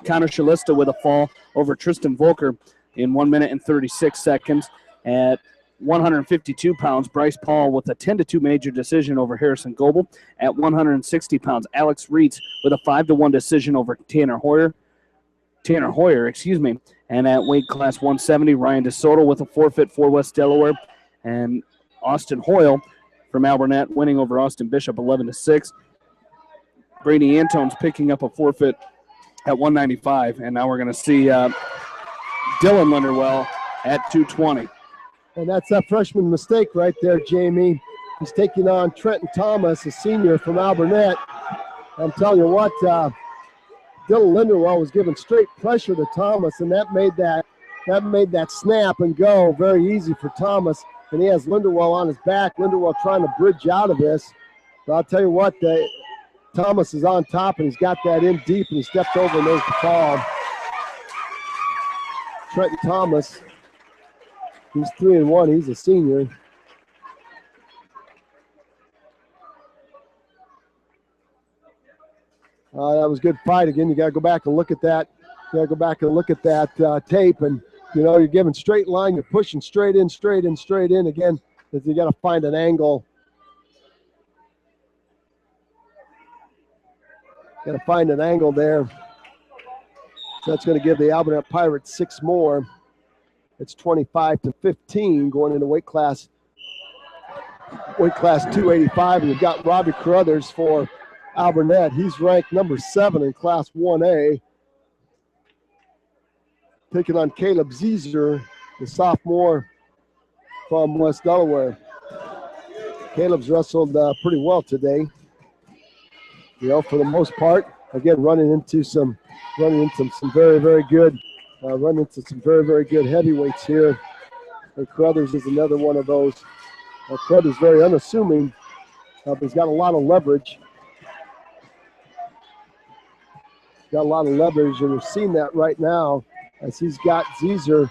Connor Shalista with a fall over Tristan Volker in 1 minute and 36 seconds. At 152 pounds, Bryce Paul with a 10-2 major decision over Harrison Goebel. At 160 pounds, Alex Reitz with a 5-1 decision over Tanner Hoyer. And at weight class 170, Ryan DeSoto with a forfeit for West Delaware. And Austin Hoyle from Alburnett winning over Austin Bishop 11-6. Brady Antone's picking up a forfeit at 195. And now we're going to see Dylan Linderwell at 220. And that's that freshman mistake right there, Jamie. He's taking on Trenton Thomas, a senior from Alburnett. I'm telling you what, Dylan Linderwell was giving straight pressure to Thomas, and that made that snap and go very easy for Thomas. And he has Linderwell on his back. Linderwell trying to bridge out of this. But I'll tell you what, Thomas is on top, and he's got that in deep, and he steps over and there's the fall. Trenton Thomas, he's 3-1. He's a senior. That was a good fight. Again, you got to go back and look at that. Tape, and you're giving straight line. You're pushing straight in. Again, you got to find an angle. Got to find an angle there. So that's going to give the Alburnett Pirates 6 more. It's 25-15 going into weight class 285. And you've got Robbie Carruthers for Alburnett. He's ranked number 7 in Class 1A. Taking on Caleb Zeezer, the sophomore from West Delaware. Caleb's wrestled pretty well today. For the most part. Again, running into some very, very good heavyweights here. And Carruthers is another one of those. Carruthers very unassuming, but he's got a lot of leverage. And we're seeing that right now as he's got Zeezer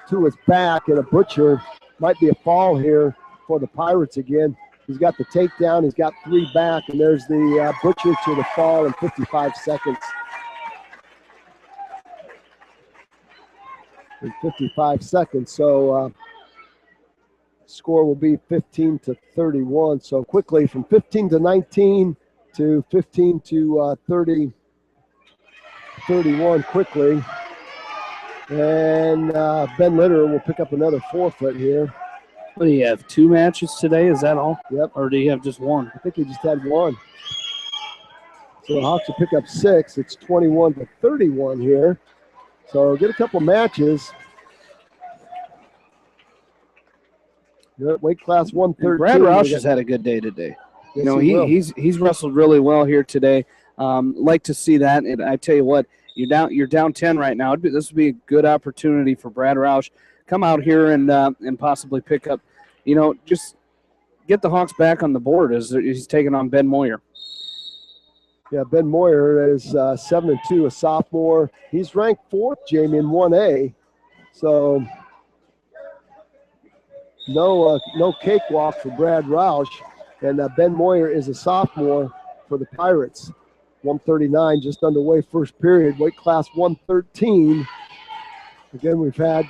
to his back, and a butcher. Might be a fall here for the Pirates again. He's got the takedown. He's got 3 back, and there's the butcher to the fall in 55 seconds. in 55 seconds. So score will be 15-31. So quickly from 15-19 to 15-31 quickly. And Ben Litter will pick up another forfeit here. What do you have, 2 matches today? Is that all? Yep. Or do you have just 1? I think he just had 1. So the Hawks will pick up 6. It's 21-31 here. So get a couple matches. Weight class 113. Brad Roush has had a good day today. Yes, You know, he's wrestled really well here today. Like to see that. And I tell you what, you're down 10 right now. This would be a good opportunity for Brad Roush. Come out here and possibly pick up, just get the Hawks back on the board as he's taking on Ben Moyer. Yeah, Ben Moyer is 7-2, a sophomore. He's ranked 4th, Jamie, in 1A. So no cakewalk for Brad Roush. And Ben Moyer is a sophomore for the Pirates. 139 just underway, first period. Weight class 113. Again, we've had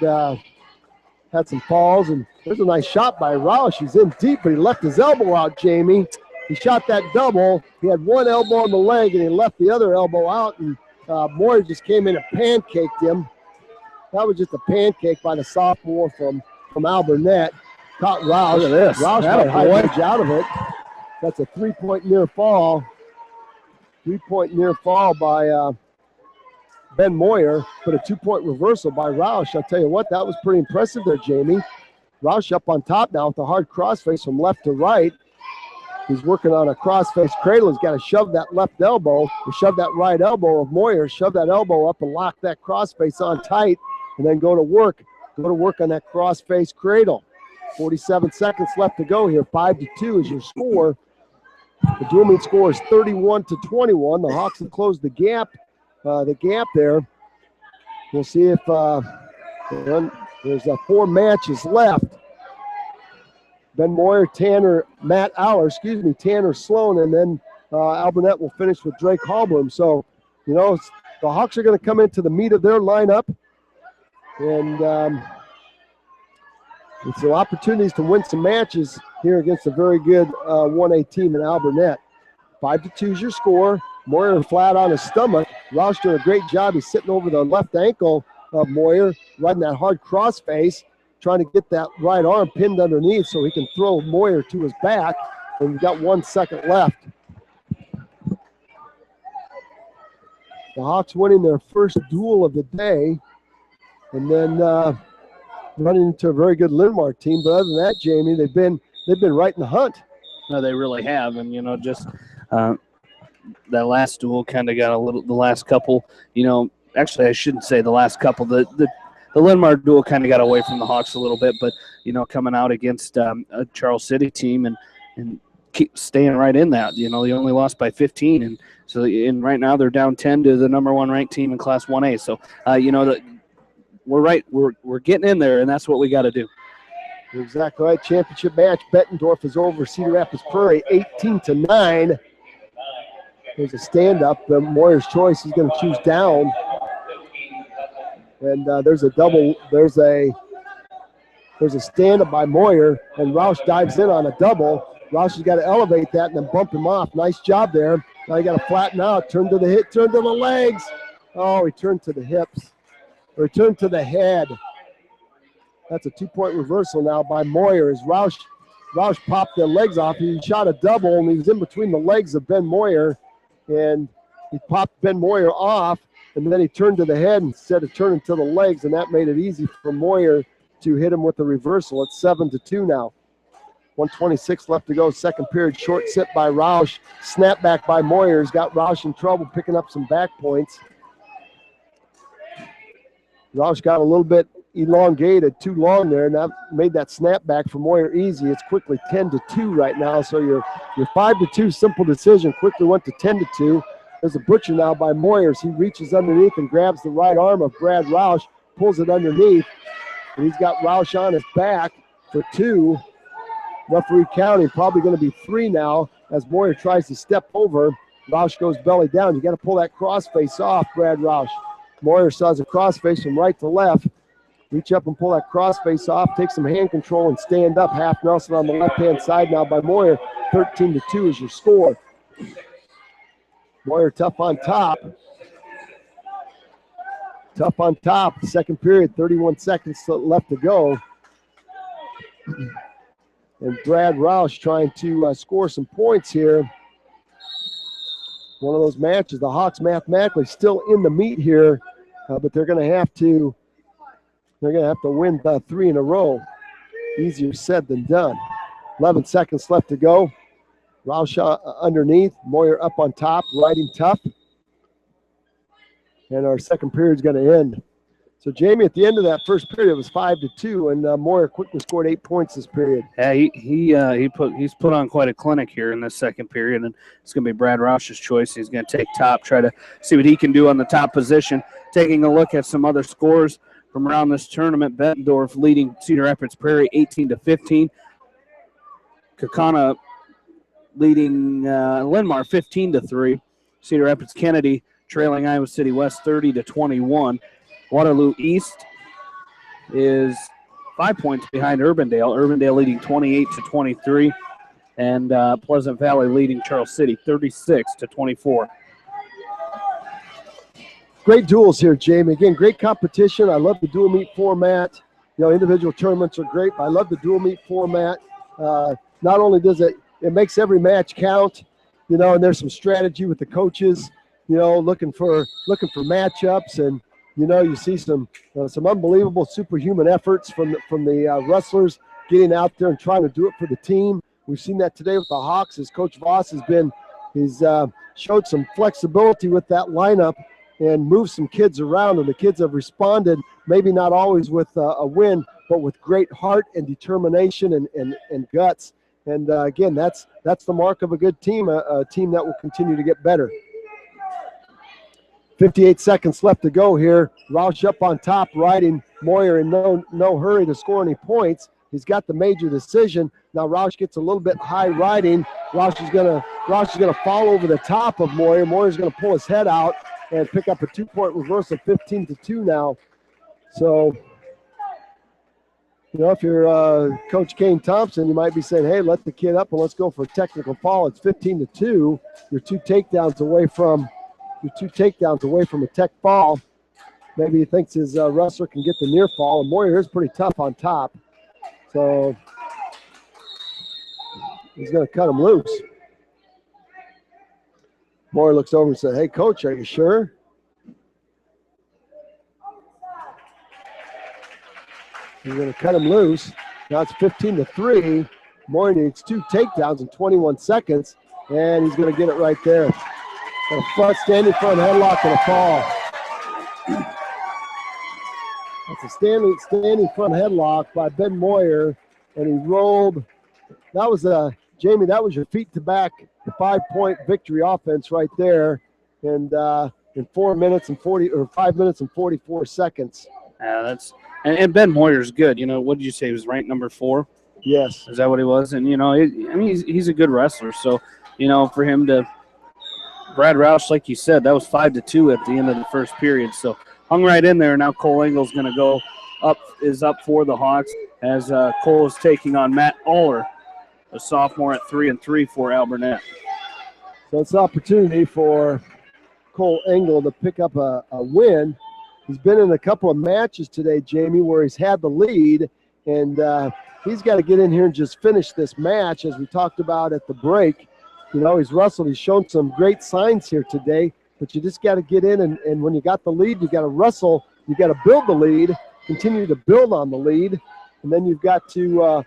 some falls, and there's a nice shot by Roush. He's in deep, but he left his elbow out, Jamie. He shot that double. He had one elbow on the leg, and he left the other elbow out, and Moyer just came in and pancaked him. That was just a pancake by the sophomore from Alburnett. Caught Roush. Look at this. Roush got a high edge out of it. That's a three-point near fall. Three-point near fall by Ben Moyer, but a 2-point reversal by Roush. I'll tell you what, that was pretty impressive there, Jamie. Roush up on top now with a hard crossface from left to right. He's working on a crossface cradle. He's got to shove that left elbow, or shove that right elbow of Moyer, shove that elbow up and lock that crossface on tight, and then go to work. Go to work on that crossface cradle. 47 seconds left to go here. 5-2 is your score. The dual meet score is 31-21. The Hawks have closed the gap there. We'll see if there's 4 matches left. Ben Moyer, Tanner Sloan, and then Alburnett will finish with Drake Hallbloom. So, the Hawks are going to come into the meat of their lineup, and it's some opportunities to win some matches here against a very good 1A team in Alburnett. 5-2 is your score. Moyer flat on his stomach. Roush doing a great job. He's sitting over the left ankle of Moyer, riding that hard crossface, trying to get that right arm pinned underneath so he can throw Moyer to his back. And we've got 1 second left. The Hawks winning their first duel of the day, and then running into a very good Linmark team. But other than that, Jamie, they've been right in the hunt. No, they really have, and just that last duel kind of got the last couple. Actually, I shouldn't say the last couple. The Linmark duel kind of got away from the Hawks a little bit, but coming out against a Charles City team and keep staying right in that. They only lost by 15, and so right now they're down 10 to the number 1 ranked team in Class 1A. So we're right. We're getting in there, and that's what we got to do. You're exactly right. Championship match. Bettendorf is over Cedar Rapids Prairie, 18-9. There's a stand-up. Moyer's choice is going to choose down. And there's a double. There's a stand-up by Moyer, and Roush dives in on a double. Roush has got to elevate that and then bump him off. Nice job there. Now you got to flatten out. Turn to the hip. Turn to the legs. Oh, he turned to the hips. Or turned to the head. That's a 2-point reversal now by Moyer as Roush popped the legs off. He shot a double, and he was in between the legs of Ben Moyer, and he popped Ben Moyer off, and then he turned to the head instead of turning to the legs, and that made it easy for Moyer to hit him with the reversal. It's 7-2 now. 1:26 left to go. Second period, short sit by Roush. Snap back by Moyer has got Roush in trouble, picking up some back points. Roush got a little bit elongated, too long there, and that made that snap back for Moyer easy. It's quickly 10-2 right now, so your 5-2 simple decision quickly went to 10-2. There's a butcher now by Moyers. He reaches underneath and grabs the right arm of Brad Roush, pulls it underneath, and he's got Roush on his back for 2. Referee counting, probably going to be 3 now as Moyer tries to step over. Roush goes belly down. You got to pull that crossface off, Brad Roush. Moyer saws a crossface from right to left. Reach up and pull that cross face off, take some hand control and stand up. Half Nelson on the left-hand side now by Moyer. 13-2 is your score. Moyer tough on top. Tough on top. Second period, 31 seconds left to go. And Brad Roush trying to score some points here. One of those matches. The Hawks mathematically still in the meet here, but they're going to have to win 3 in a row. Easier said than done. 11 seconds left to go. Roush underneath, Moyer up on top, riding tough. And our second period is going to end. So, Jamie, at the end of that first period, it was 5-2, and Moyer quickly scored 8 points this period. Yeah, he's put on quite a clinic here in this second period, and it's going to be Brad Roush's choice. He's going to take top, try to see what he can do on the top position. Taking a look at some other scores from around this tournament, Bettendorf leading Cedar Rapids Prairie 18-15. Kaukauna leading Linmar 15-3. Cedar Rapids Kennedy trailing Iowa City West 30-21. Waterloo East is 5 points behind Urbandale. Urbandale leading 28-23, and Pleasant Valley leading Charles City 36-24. Great duels here, Jamie. Again, great competition. I love the dual meet format. You know, individual tournaments are great, but I love the dual meet format. Not only does it makes every match count, you know, and there's some strategy with the coaches, you know, looking for matchups, and you know, you see some unbelievable superhuman efforts from the wrestlers getting out there and trying to do it for the team. We've seen that today with the Hawks as Coach Voss he's showed some flexibility with that lineup and moved some kids around, and the kids have responded, maybe not always with a win, but with great heart and determination and guts. And again, that's the mark of a good team, a team that will continue to get better. 58 seconds left to go here. Roush up on top, riding Moyer in no hurry to score any points. He's got the major decision. Now Roush gets a little bit high riding. Roush is gonna fall over the top of Moyer. Moyer's gonna pull his head out and pick up a 2-point reversal, 15-2 now. So, you know, if you're Coach Kane Thompson, you might be saying, hey, let the kid up and let's go for a technical foul. It's 15-2. You're two takedowns away from a tech fall. Maybe he thinks his wrestler can get the near fall, and Moyer is pretty tough on top. So he's going to cut him loose. Moyer looks over and said, hey, Coach, are you sure? He's going to cut him loose. Now it's 15-3. Moyer needs 2 takedowns in 21 seconds, and he's going to get it right there. A standing front headlock and a fall. That's a standing front headlock by Ben Moyer, and he rolled. That was Jamie. That was your feet to back 5-point victory offense right there, and in 5 minutes and 44 seconds. And Ben Moyer's good. You know, what did you say? He was ranked number 4. Yes. Is that what he was? And you know, he's a good wrestler. So you know, for him to. Brad Roush, like you said, that was 5-2 at the end of the first period. So hung right in there. Now Cole Engel's going to go up for the Hawks as Cole is taking on Matt Aller, a sophomore at 3-3 for Alburnett. So it's an opportunity for Cole Engel to pick up a win. He's been in a couple of matches today, Jamie, where he's had the lead, and he's got to get in here and just finish this match, as we talked about at the break. You know, he's wrestled. He's shown some great signs here today, but you just got to get in, and when you got the lead, you got to wrestle. You got to build the lead, continue to build on the lead, and then you've got to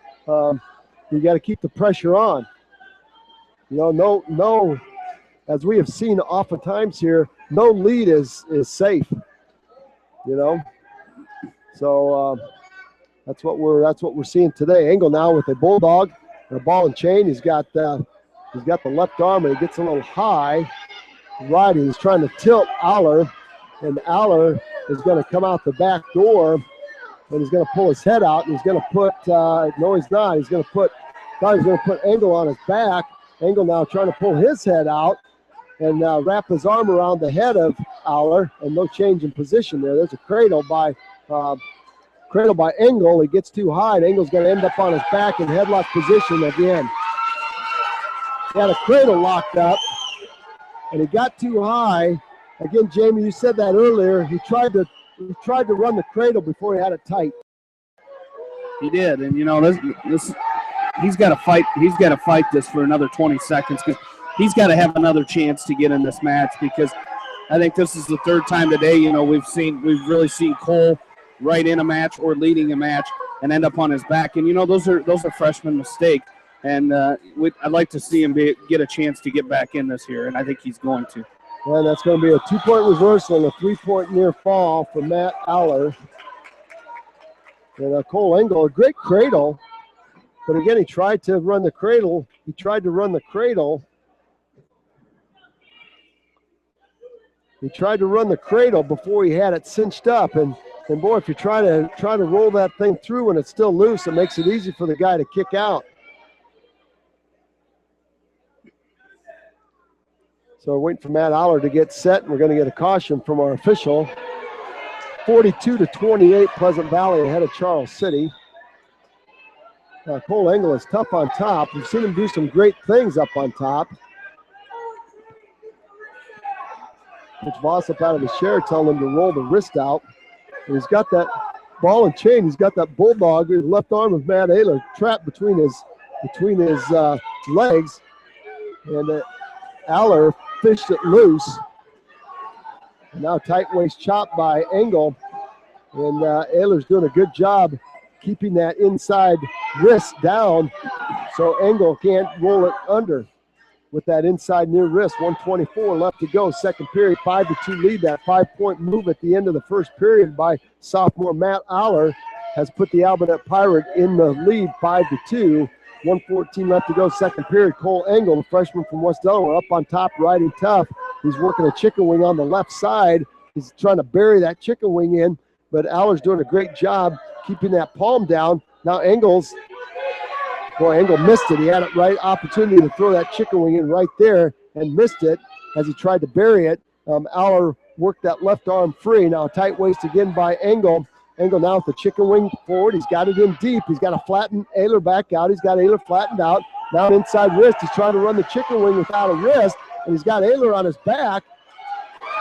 keep the pressure on. You know, no, as we have seen oftentimes here, no lead is safe. You know, so that's what we're seeing today. Engel now with a bulldog and a ball and chain. He's got the left arm, and he gets a little high. Right, he's trying to tilt Aller, and Aller is going to come out the back door, and he's going to pull his head out, and he's going to put no, he's not. He's going to put Engel on his back. Engel now trying to pull his head out and wrap his arm around the head of Aller, and no change in position there. There's a cradle by Cradle by Engel. He gets too high, and Engel's going to end up on his back in headlock position again. He had a cradle locked up, and he got too high. Again, Jamie, you said that earlier. He tried to run the cradle before he had it tight. He did, and you know this he's got to fight. He's got to fight this for another 20 seconds because he's got to have another chance to get in this match because I think this is the third time today. You know, we've really seen Cole right in a match or leading a match and end up on his back, and you know those are freshman mistakes. And I'd like to see him get a chance to get back in this here, and I think he's going to. And that's going to be a 2-point reversal and a 3-point near fall for Matt Aller. And Cole Engel, a great cradle. But again, he tried to run the cradle. He tried to run the cradle before he had it cinched up. And boy, if you try to roll that thing through and it's still loose, it makes it easy for the guy to kick out. So we're waiting for Matt Aller to get set, and we're going to get a caution from our official. 42-28, Pleasant Valley ahead of Charles City. Cole Engel is tough on top. We've seen him do some great things up on top. Coach Voss up out of his chair telling him to roll the wrist out. And he's got that ball and chain. He's got that bulldog. His left arm of Matt Aller trapped between his legs. And Aller fished it loose. And now tight waist chop by Engel. And Ayler's doing a good job keeping that inside wrist down so Engel can't roll it under with that inside near wrist. 1:24 left to go. Second period, 5-2 lead. That 5-point move at the end of the first period by sophomore Matt Aller has put the Alburnett Pirate in the lead 5-2. 1:14 left to go, second period. Cole Engel, the freshman from West Delaware, up on top, riding tough. He's working a chicken wing on the left side. He's trying to bury that chicken wing in, but Aller's doing a great job keeping that palm down. Now Engel missed it. He had it right opportunity to throw that chicken wing in right there and missed it as he tried to bury it. Aller worked that left arm free. Now tight waist again by Engel. Engel now with the chicken wing forward. He's got it in deep. He's got to flatten Aller back out. He's got Aller flattened out. Now inside wrist. He's trying to run the chicken wing without a wrist. And he's got Aller on his back.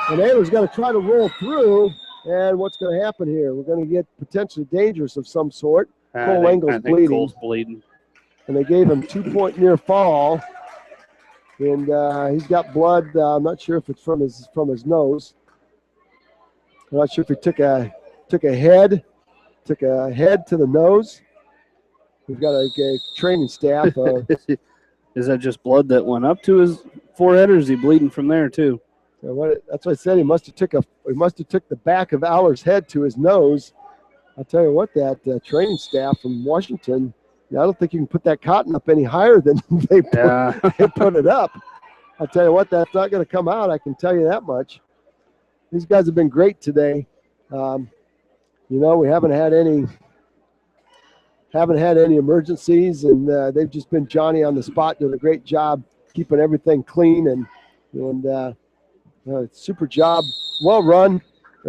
And Ayler's going to try to roll through. And what's going to happen here? We're going to get potentially dangerous of some sort. Cole Engel's bleeding. Cole's bleeding. And they gave him 2-point near fall. And he's got blood. I'm not sure if it's from his nose. I'm not sure if he took a head to the nose. We've got a training staff. Is that just blood that went up to his forehead, or is he bleeding from there too? That's what I said. He must have took the back of Aller's head to his nose. I'll tell you what, that training staff from Washington. I don't think you can put that cotton up any higher than they put it up. I'll tell you what, that's not going to come out. I can tell you that much. These guys have been great today. We haven't had any emergencies, and they've just been Johnny on the spot, doing a great job keeping everything clean and super job, well run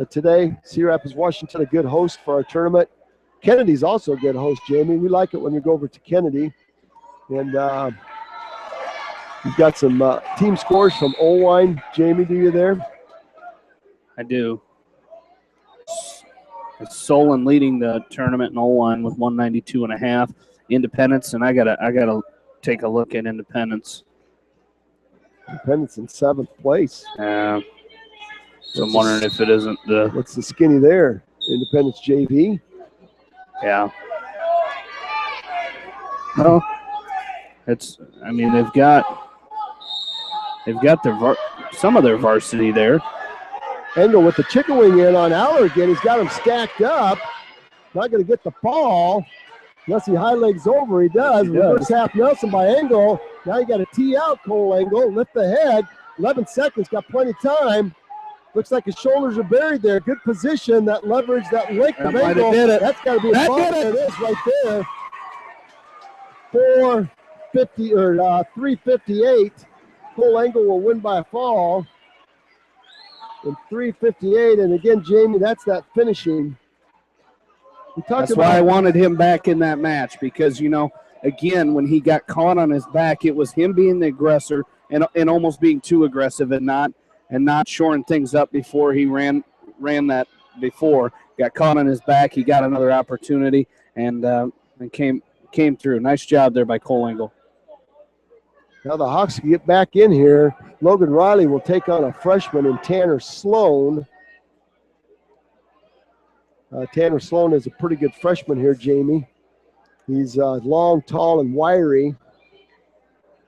today. Cedar Rapids, Washington, a good host for our tournament. Kennedy's also a good host, Jamie. We like it when we go over to Kennedy, and you've got some team scores from Olwine. Jamie, do you there? I do. It's Solon leading the tournament in Olwine with 192.5. Independence, and I gotta take a look at Independence. Independence in 7th place. So I'm wondering if it isn't the. What's the skinny there? Independence JV. Yeah. Well, I mean, they've got some of their varsity there. Engel with the chicken wing in on Aller again. He's got him stacked up. Not going to get the ball unless he high legs over. He does. Reverse half Nelson by Engel. Now you got to tee out Cole Engel. Lift the head. 11 seconds. Got plenty of time. Looks like his shoulders are buried there. Good position. That leverage, that length of Engel. That's got to be a ball. There it is right there. 3:58. Cole Engel will win by a fall. In 3:58, and again, Jamie, that's that finishing That's why I wanted him back in that match because, you know, again, when he got caught on his back, it was him being the aggressor and almost being too aggressive and not shoring things up before he ran that before. Got caught on his back. He got another opportunity and came through. Nice job there by Cole Engel. Now the Hawks get back in here. Logan Riley will take on a freshman in Tanner Sloan. Tanner Sloan is a pretty good freshman here, Jamie. He's long, tall, and wiry.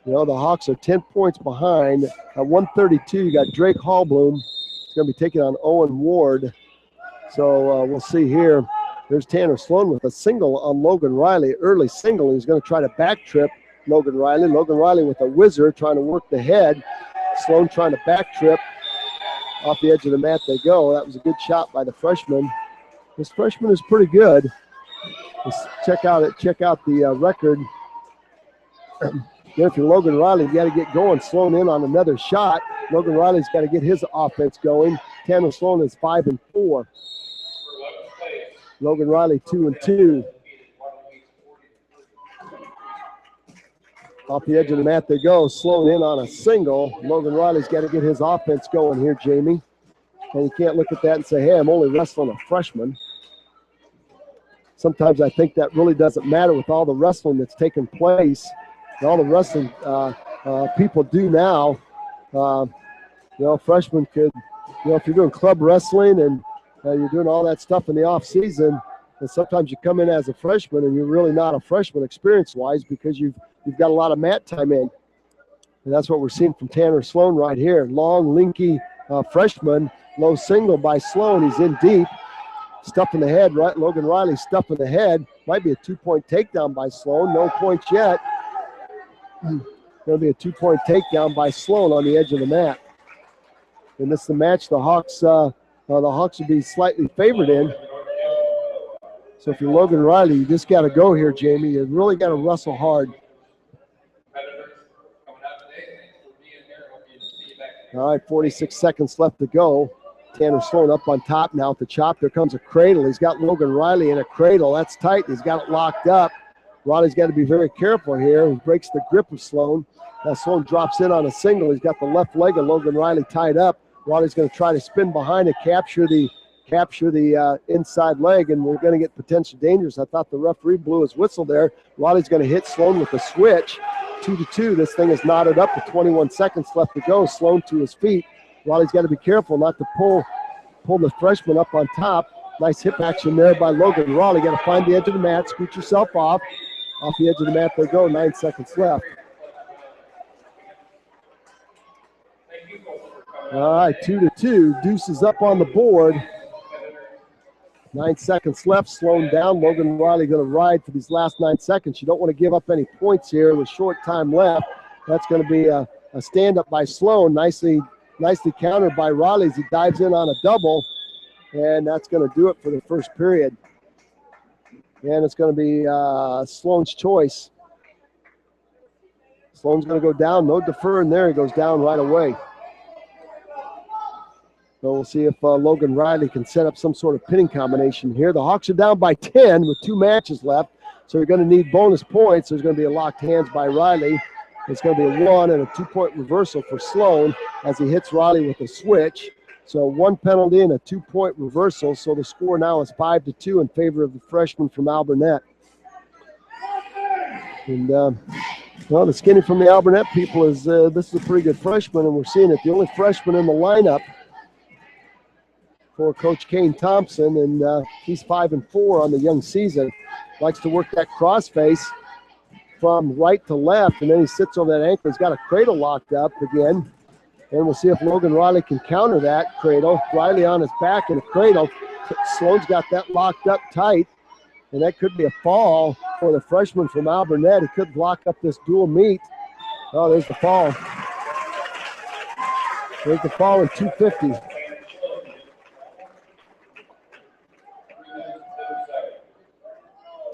You know, the Hawks are 10 points behind. At 132, you got Drake Hallbloom. He's going to be taking on Owen Ward. So we'll see here. There's Tanner Sloan with a single on Logan Riley, early single. He's going to try to back trip Logan Riley. Logan Riley with a whizzer trying to work the head. Sloan trying to back trip. Off the edge of the mat they go. That was a good shot by the freshman. This freshman is pretty good. Let's check out the record. If you're Logan Riley, you got to get going. Sloan in on another shot. Logan Riley's got to get his offense going. Tanner Sloan is 5-4. Logan Riley 2-2. Off the edge of the mat they go. Sloan in on a single. Logan Riley's got to get his offense going here, Jamie. And you can't look at that and say, hey, I'm only wrestling a freshman. Sometimes I think that really doesn't matter with all the wrestling that's taking place. And all the wrestling people do now. You know, freshmen could, you know, if you're doing club wrestling and you're doing all that stuff in the off season, and sometimes you come in as a freshman and you're really not a freshman experience-wise because you've got a lot of mat time in. And that's what we're seeing from Tanner Sloan right here. Long, linky freshman, low single by Sloan. He's in deep. Stuff in the head, right? Logan Riley stuff in the head. Might be a 2-point takedown by Sloan. No points yet. Going to be a 2-point takedown by Sloan on the edge of the mat. And this is the match the Hawks will be slightly favored in. So if you're Logan Riley, you just got to go here, Jamie. You really got to wrestle hard. All right, 46 seconds left to go. Tanner Sloan up on top now at the chop. There comes a cradle. He's got Logan Riley in a cradle. That's tight. He's got it locked up. Riley's got to be very careful here. He breaks the grip of Sloan. Now Sloan drops in on a single. He's got the left leg of Logan Riley tied up. Riley's going to try to spin behind it, capture the inside leg, and we're going to get potential dangers. I thought the referee blew his whistle there. Riley's going to hit Sloan with a switch. 2-2. This thing is knotted up with 21 seconds left to go. Sloan to his feet. Riley's got to be careful not to pull the freshman up on top. Nice hip action there by Logan Riley. Got to find the edge of the mat, scoot yourself off. Off the edge of the mat they go, 9 seconds left. All right, 2-2. Deuce is up on the board. 9 seconds left, Sloan down. Logan Riley going to ride for these last 9 seconds. You don't want to give up any points here with short time left. That's going to be a stand-up by Sloan. Nicely countered by Riley as he dives in on a double. And that's going to do it for the first period. And it's going to be Sloan's choice. Sloan's going to go down. No deferring there. He goes down right away. So we'll see if Logan Riley can set up some sort of pinning combination here. The Hawks are down by 10 with 2 matches left. So you're going to need bonus points. There's going to be a locked hands by Riley. It's going to be a 1 and a 2-point reversal for Sloan as he hits Riley with a switch. So 1 penalty and a 2-point reversal. So the score now is 5-2 in favor of the freshman from Alburnett. And well, the skinny from the Alburnett people is this is a pretty good freshman, and we're seeing it. The only freshman in the lineup for Coach Kane Thompson, and he's 5-4 on the young season. Likes to work that crossface from right to left, and then he sits over that ankle. He's got a cradle locked up again, and we'll see if Logan Riley can counter that cradle. Riley on his back in a cradle. Sloan's got that locked up tight, and that could be a fall for the freshman from Alburnett. He could block up this dual meet. Oh, there's the fall. There's the fall in 250.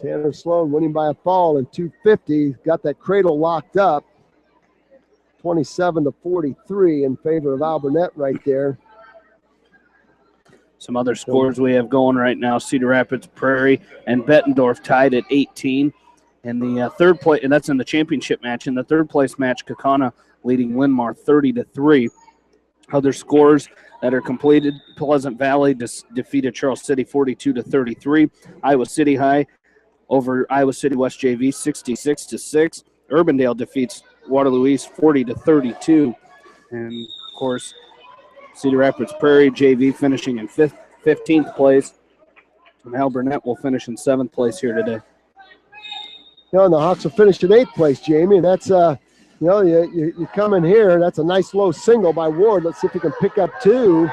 Tanner Sloan winning by a fall in 250. Got that cradle locked up. 27-43 in favor of Alburnett right there. Some other scores we have going right now: Cedar Rapids Prairie and Bettendorf tied at 18. And the third place, and that's in the championship match. In the third place match, Kaukauna leading Linmar 30-3. Other scores that are completed: Pleasant Valley defeated Charles City 42-33. Iowa City High over Iowa City West JV 66-6. Urbandale defeats Waterloo East 40-32. And of course, Cedar Rapids Prairie JV finishing in 15th place. And Alburnett will finish in 7th place here today. And the Hawks will finish in 8th place, Jamie. And that's, you come in here. That's a nice low single by Ward. Let's see if he can pick up 2.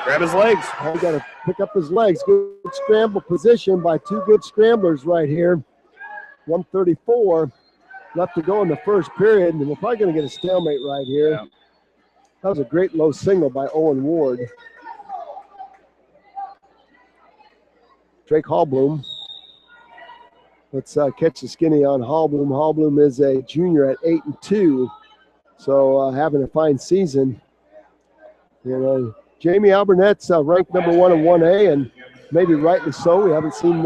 Grab his legs. I got to pick up his legs. Good scramble position by 2 good scramblers right here. 1:34 left to go in the first period. And we're probably going to get a stalemate right here. Yeah. That was a great low single by Owen Ward. Drake Hallblum. Let's catch the skinny on Hallblum. Hallblum is a junior at 8-2, so having a fine season. Jamie Alburnett's ranked number 1 in 1A, and maybe rightly so. We haven't seen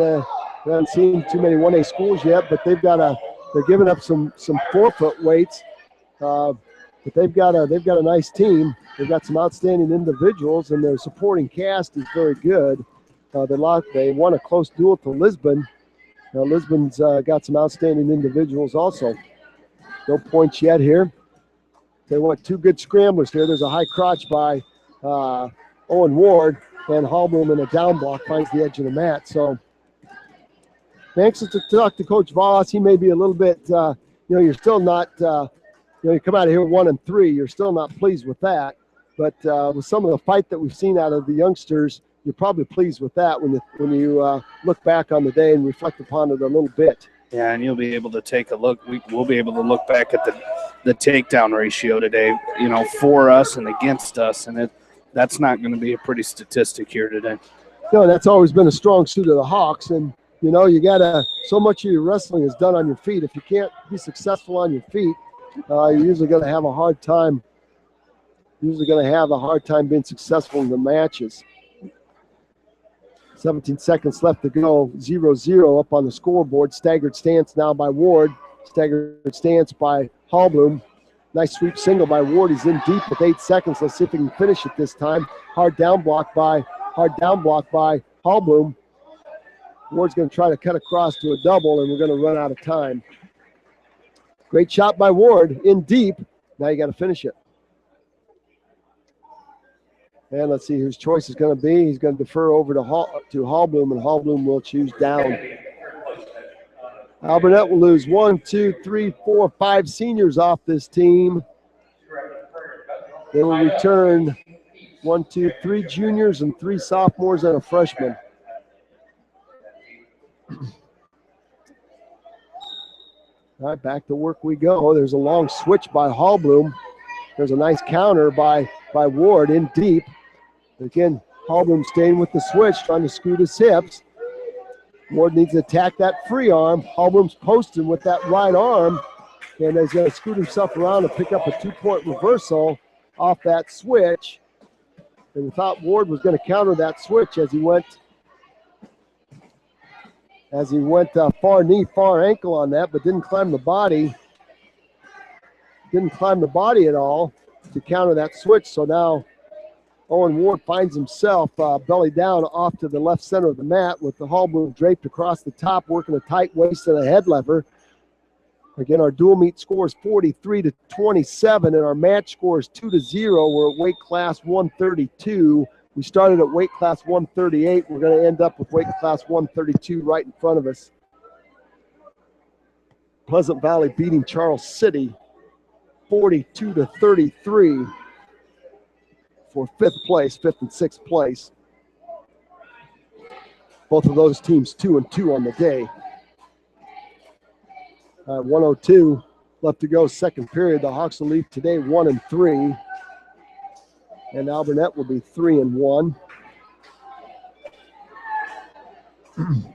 too many 1A schools yet, but they're giving up some 4-foot weights. But they've got a nice team. They've got some outstanding individuals, and their supporting cast is very good. They won a close duel to Lisbon. Now Lisbon's got some outstanding individuals also. No points yet here. They want 2 good scramblers here. There's a high crotch by Owen Ward, and Hallblum in a down block finds the edge of the mat. So anxious to talk to Coach Voss. He may be a little bit, you're still not, you come out of here 1-3. You're still not pleased with that. But with some of the fight that we've seen out of the youngsters, you're probably pleased with that when you look back on the day and reflect upon it a little bit. Yeah, and you'll be able to take a look. We'll be able to look back at the takedown ratio today, for us and against us, and that's not going to be a pretty statistic here today. No, that's always been a strong suit of the Hawks, and you got so much of your wrestling is done on your feet. If you can't be successful on your feet, you're usually going to have a hard time. Being successful in the matches. 17 seconds left to go. 0-0 up on the scoreboard. Staggered stance now by Ward. Staggered stance by Hallblum. Nice sweep single by Ward. He's in deep with 8 seconds. Let's see if he can finish it this time. Hard down block by Hallblum. Ward's going to try to cut across to a double, and we're going to run out of time. Great shot by Ward. In deep. Now you got to finish it. And let's see whose choice is going to be. He's going to defer over to Hallblum, and Hallblum will choose down. Alburnett will lose 1, 2, 3, 4, 5 seniors off this team. They will return 1, 2, 3 juniors and 3 sophomores and a freshman. All right, back to work we go. There's a long switch by Hallblum. There's a nice counter by Ward in deep. Again, Hallblum staying with the switch, trying to scoot his hips. Ward needs to attack that free arm. Hallblum's posting with that right arm, and he's going to scoot himself around and pick up a 2-point reversal off that switch. And we thought Ward was going to counter that switch as he went far knee, far ankle on that, but didn't climb the body. Didn't climb the body at all to counter that switch. So now Owen Ward finds himself belly down off to the left center of the mat with the Hallblum draped across the top, working a tight waist and a head lever. Again, our dual meet score is 43-27, and our match score is 2-0. We're at weight class 132. We started at weight class 138. We're going to end up with weight class 132 right in front of us. Pleasant Valley beating Charles City 42-33 for 5th and 6th place. Both of those teams 2-2 on the day. 1:02 left to go, second period. The Hawks will leave today 1-3, and Alburnett will be 3-1.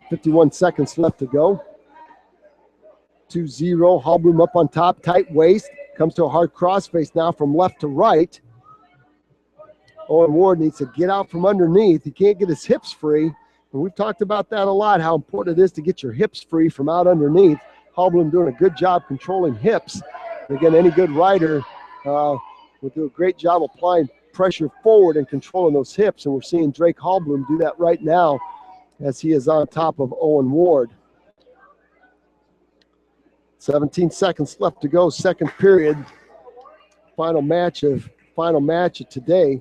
51 seconds left to go. 2-0. Hallblum up on top, tight waist. Comes to a hard crossface now from left to right. Owen Ward needs to get out from underneath. He can't get his hips free. And we've talked about that a lot, how important it is to get your hips free from out underneath. Hallblum doing a good job controlling hips. And again, any good rider will do a great job applying pressure forward and controlling those hips. And we're seeing Drake Hallblum do that right now as he is on top of Owen Ward. 17 seconds left to go, second period. Final match of today.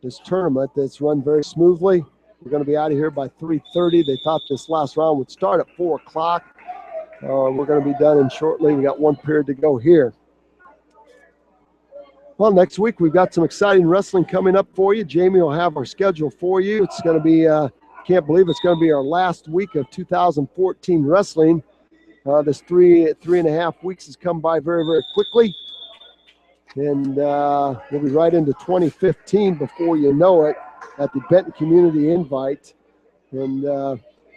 This tournament that's run very smoothly. We're going to be out of here by 3:30. They thought this last round would start at 4 o'clock. We're going to be done in shortly. We got one period to go here. Well, next week we've got some exciting wrestling coming up for you. Jamie will have our schedule for you. It's going to be, can't believe it's going to be our last week of 2014 wrestling. This three and a half weeks has come by very, very quickly. And we'll be right into 2015 before you know it at the Benton Community Invite. And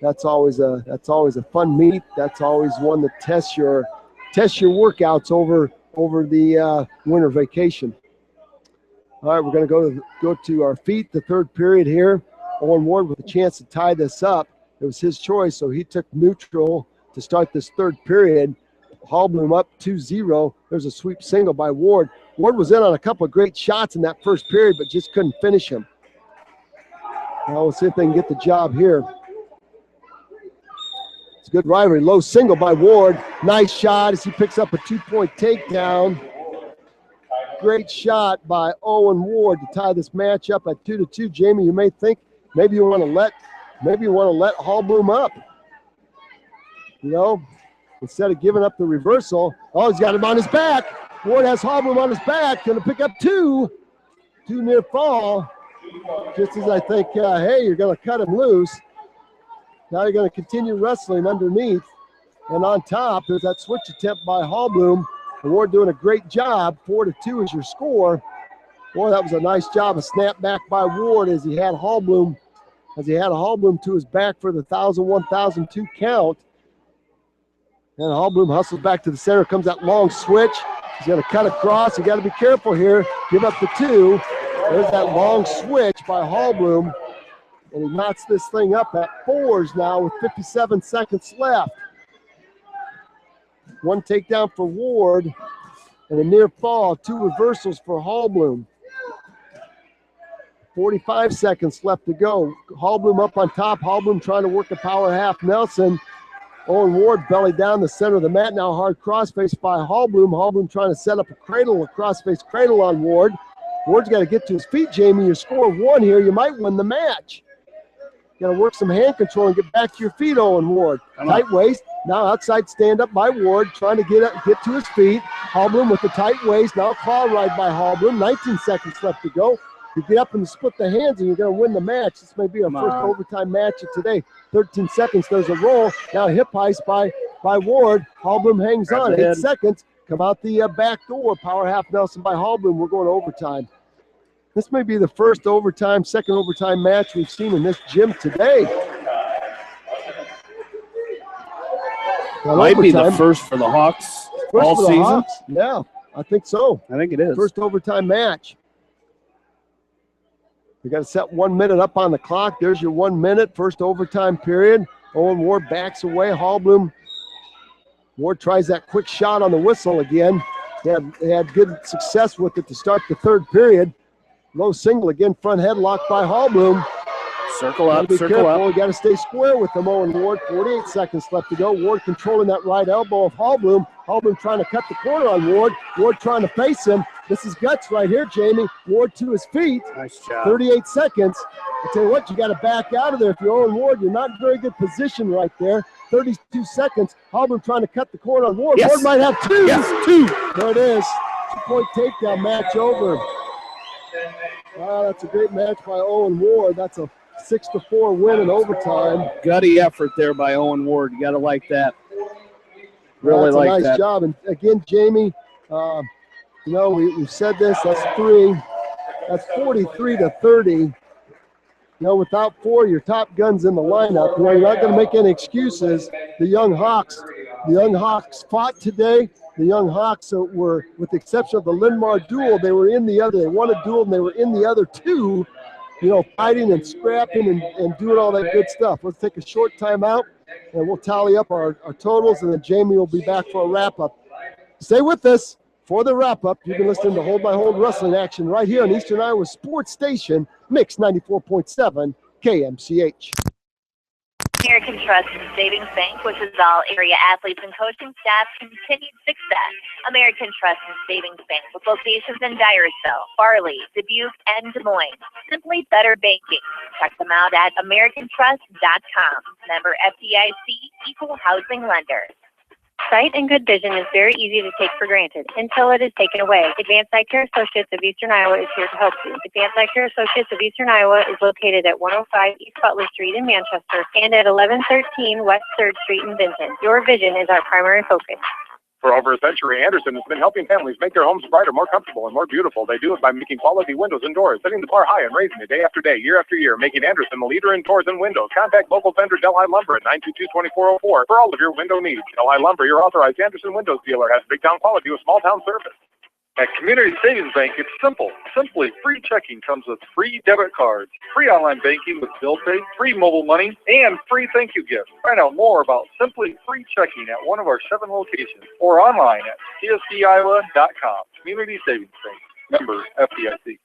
that's always a fun meet. That's always one that tests your workouts over the winter vacation. All right, we're going to go to our feet, the third period here. Owen Ward with a chance to tie this up. It was his choice, so he took neutral to start this third period. Hallblum up 2-0. There's a sweep single by Ward. Ward was in on a couple of great shots in that first period, but just couldn't finish him. Now we'll see if they can get the job here. It's a good rivalry. Low single by Ward. Nice shot as he picks up a 2-point takedown. Great shot by Owen Ward to tie this match up at 2-2. Jamie, you may think maybe you want to let Hallblum up. You know, instead of giving up the reversal. Oh, he's got him on his back. Ward has Hallblum on his back. Going to pick up two near fall. Just as I think, hey, you're going to cut him loose. Now you're going to continue wrestling underneath. And on top, there's that switch attempt by Hallblum. Ward doing a great job. 4-2 is your score. Boy, that was a nice job. A snap back by Ward as he had Hallblum to his back for the 1,001, 1,002 count. And Hallblum hustles back to the center. Comes that long switch. He's going to cut across. You got to be careful here. Give up the 2. There's that long switch by Hallblum. And he knocks this thing up at 4s now with 57 seconds left. One takedown for Ward and a near fall. 2 reversals for Hallblum. 45 seconds left to go. Hallblum up on top. Hallblum trying to work a power half Nelson. Owen Ward belly down the center of the mat. Now hard crossface by Hallblum. Hallblum trying to set up a crossface cradle on Ward. Ward's got to get to his feet, Jamie. You score 1 here, you might win the match. Got to work some hand control and get back to your feet, Owen Ward. Tight waist. Now outside stand up by Ward, trying to get to his feet. Hallblum with the tight waist. Now claw ride by Hallblum. 19 seconds left to go. You get up and split the hands and you're going to win the match. This may be our first overtime match of today. 13 seconds. There's a roll. Now hip heist by Ward. Hallblum hangs on. 8 seconds. Come out the back door. Power half Nelson by Hallblum. We're going to overtime. This may be the first second overtime match we've seen in this gym today. Might be the first for the Hawks all season. Hawks. Yeah, I think so. I think it is. First overtime match. We got to set 1 minute up on the clock. There's your 1 minute, first overtime period. Owen Ward backs away. Hallblum. Ward tries that quick shot on the whistle again. They had good success with it to start the third period. Low single again, front headlock by Hallblum. Circle up, be careful. You got to stay square with them, Owen Ward. 48 seconds left to go. Ward controlling that right elbow of Hallblum. Hallblum trying to cut the corner on Ward. Ward trying to face him. This is guts right here, Jamie. Ward to his feet. Nice job. 38 seconds. I tell you what, you got to back out of there. If you're Owen Ward, you're not in very good position right there. 32 seconds. Hallblum trying to cut the corner on Ward. Yes. Ward might have 2. Yes, 2. There it is. 2-point takedown, match over. Wow, that's a great match by Owen Ward. That's a 6-4 win in overtime. Gutty effort there by Owen Ward. You got to like that. Really like that. That's a nice job. And again, Jamie, you know, we've said this. That's 3. That's 43-30. You know, without 4, your top guns in the lineup. You know, you're not going to make any excuses. The young Hawks fought today. the young Hawks were, with the exception of the Linmar duel, they won a duel and they were in the other two, fighting and scrapping and doing all that good stuff. Let's take a short timeout and we'll tally up our totals, and then Jamie will be back for a wrap-up. Stay with us for the wrap-up. You've been listening to Hold My Hold Wrestling action right here on Eastern Iowa Sports Station, Mix 94.7 KMCH. American Trust and Savings Bank wishes all area athletes and coaching staff continued success. American Trust and Savings Bank with locations in Dyersville, Farley, Dubuque, and Des Moines. Simply better banking. Check them out at AmericanTrust.com. Member FDIC, Equal Housing Lender. Sight and good vision is very easy to take for granted until it is taken away. Advanced Eye Care Associates of Eastern Iowa is here to help you. Advanced Eye Care Associates of Eastern Iowa is located at 105 East Butler Street in Manchester and at 1113 West 3rd Street in Vinton. Your vision is our primary focus. For over a century, Anderson has been helping families make their homes brighter, more comfortable, and more beautiful. They do it by making quality windows and doors, setting the bar high and raising it day after day, year after year, making Anderson the leader in doors and windows. Contact local vendor Delaware Lumber at 922-2404 for all of your window needs. Delaware Lumber, your authorized Anderson Windows dealer, has big town quality with small town service. At Community Savings Bank, it's simple. Simply free checking comes with free debit cards, free online banking with bill pay, free mobile money, and free thank you gifts. Find out more about Simply Free Checking at one of our 7 locations or online at csbiowa.com. Community Savings Bank, member FDIC.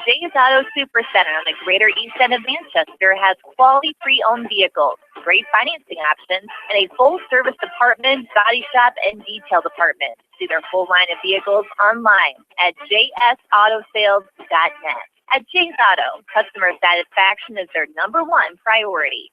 Jay's Auto Super Center on the Greater East End of Manchester has quality pre-owned vehicles, great financing options, and a full-service department, body shop, and detail department. See their full line of vehicles online at jsautosales.net. At Jay's Auto, customer satisfaction is their #1 priority.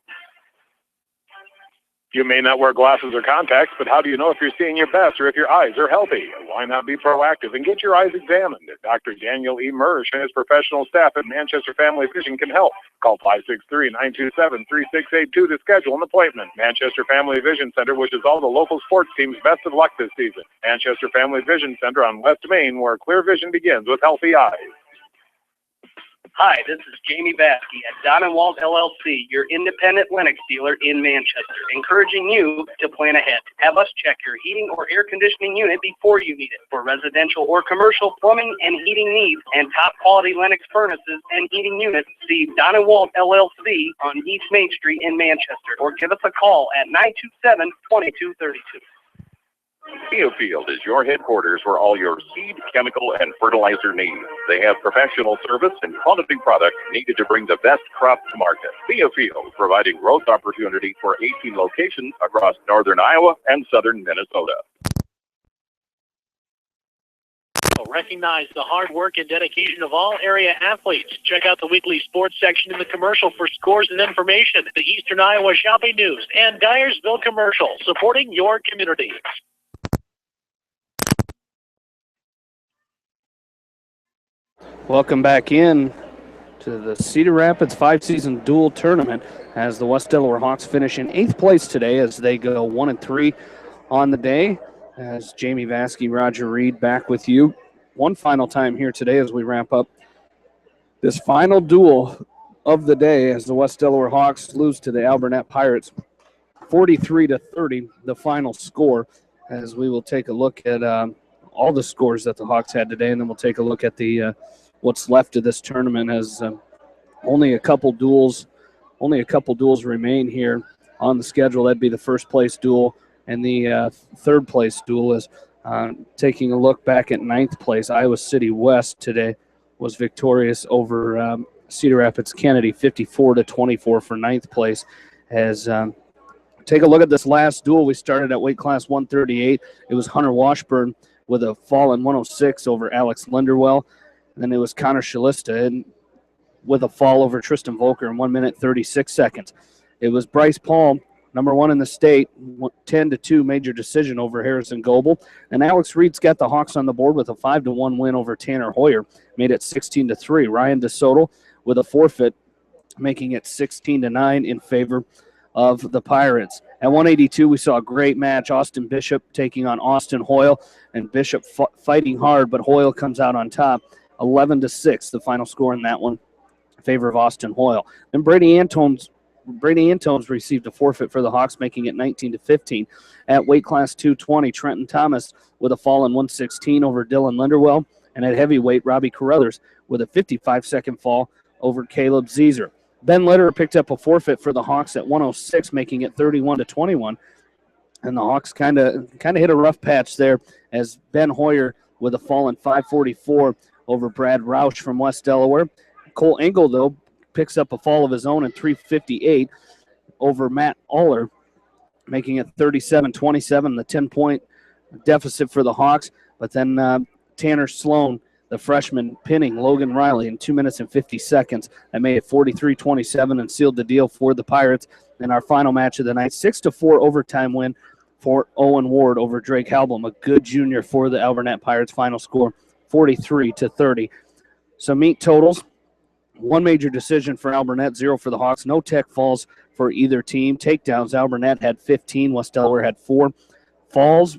You may not wear glasses or contacts, but how do you know if you're seeing your best or if your eyes are healthy? Why not be proactive and get your eyes examined? Dr. Daniel E. Mersch and his professional staff at Manchester Family Vision can help. Call 563-927-3682 to schedule an appointment. Manchester Family Vision Center wishes all the local sports teams best of luck this season. Manchester Family Vision Center on West Main, where clear vision begins with healthy eyes. Hi, this is Jamie Baskey at Don & Walt LLC, your independent Lennox dealer in Manchester, encouraging you to plan ahead. Have us check your heating or air conditioning unit before you need it. For residential or commercial plumbing and heating needs and top quality Lennox furnaces and heating units, see Don & Walt LLC on East Main Street in Manchester, or give us a call at 927-2232. Biofield is your headquarters for all your seed, chemical, and fertilizer needs. They have professional service and quality products needed to bring the best crop to market. Biofield, providing growth opportunity for 18 locations across northern Iowa and southern Minnesota. Recognize the hard work and dedication of all area athletes. Check out the weekly sports section in the commercial for scores and information. The Eastern Iowa Shopping News and Dyersville Commercial, supporting your community. Welcome back in to the Cedar Rapids 5-season dual tournament as the West Delaware Hawks finish in 8th place today as they go 1-3 on the day. As Jamie Vaskey, Roger Reed back with you one final time here today as we wrap up this final duel of the day as the West Delaware Hawks lose to the Alburnett Pirates 43-30, the final score, as we will take a look at all the scores that the Hawks had today, and then we'll take a look at the what's left of this tournament as only a couple duels remain here on the schedule. That'd be the first place duel and the third place duel. Is taking a look back at 9th place. Iowa City West today was victorious over Cedar Rapids Kennedy 54-24 for 9th place. As take a look at this last duel. We started at weight class 138. It was Hunter Washburn with a fall in 106 over Alex Linderwell. And then it was Connor Shalista with a fall over Tristan Volker in 1 minute 36 seconds. It was Bryce Palm, #1 in the state, 10-2 major decision over Harrison Goebel. And Alex Reed's got the Hawks on the board with a 5-1 win over Tanner Hoyer, made it 16-3. Ryan DeSoto with a forfeit, making it 16-9 in favor of the Pirates. At 182, we saw a great match. Austin Bishop taking on Austin Hoyle, and Bishop fighting hard, but Hoyle comes out on top. 11-6, the final score in that one in favor of Austin Hoyle. Then Brady Antone's Brady Antones received a forfeit for the Hawks, making it 19-15. At weight class 220, Trenton Thomas with a fall in 116 over Dylan Linderwell. And at heavyweight, Robbie Carruthers with a 55-second fall over Caleb Zeezer. Ben Lederer picked up a forfeit for the Hawks at 106, making it 31-21. And the Hawks kind of hit a rough patch there as Ben Hoyer with a fall in 544 over Brad Roush from West Delaware. Cole Engel, though, picks up a fall of his own in 358 over Matt Aller, making it 37-27, the 10-point deficit for the Hawks. But then Tanner Sloan, the freshman, pinning Logan Riley in 2 minutes and 50 seconds. That made it 43-27 and sealed the deal for the Pirates in our final match of the night. 6-4 overtime win for Owen Ward over Drake Halbum, a good junior for the Alburnett Pirates. Final score 43-30. So meet totals. One major decision for Alburnett, 0 for the Hawks. No tech falls for either team. Takedowns, Alburnett had 15. West Delaware had 4. Falls,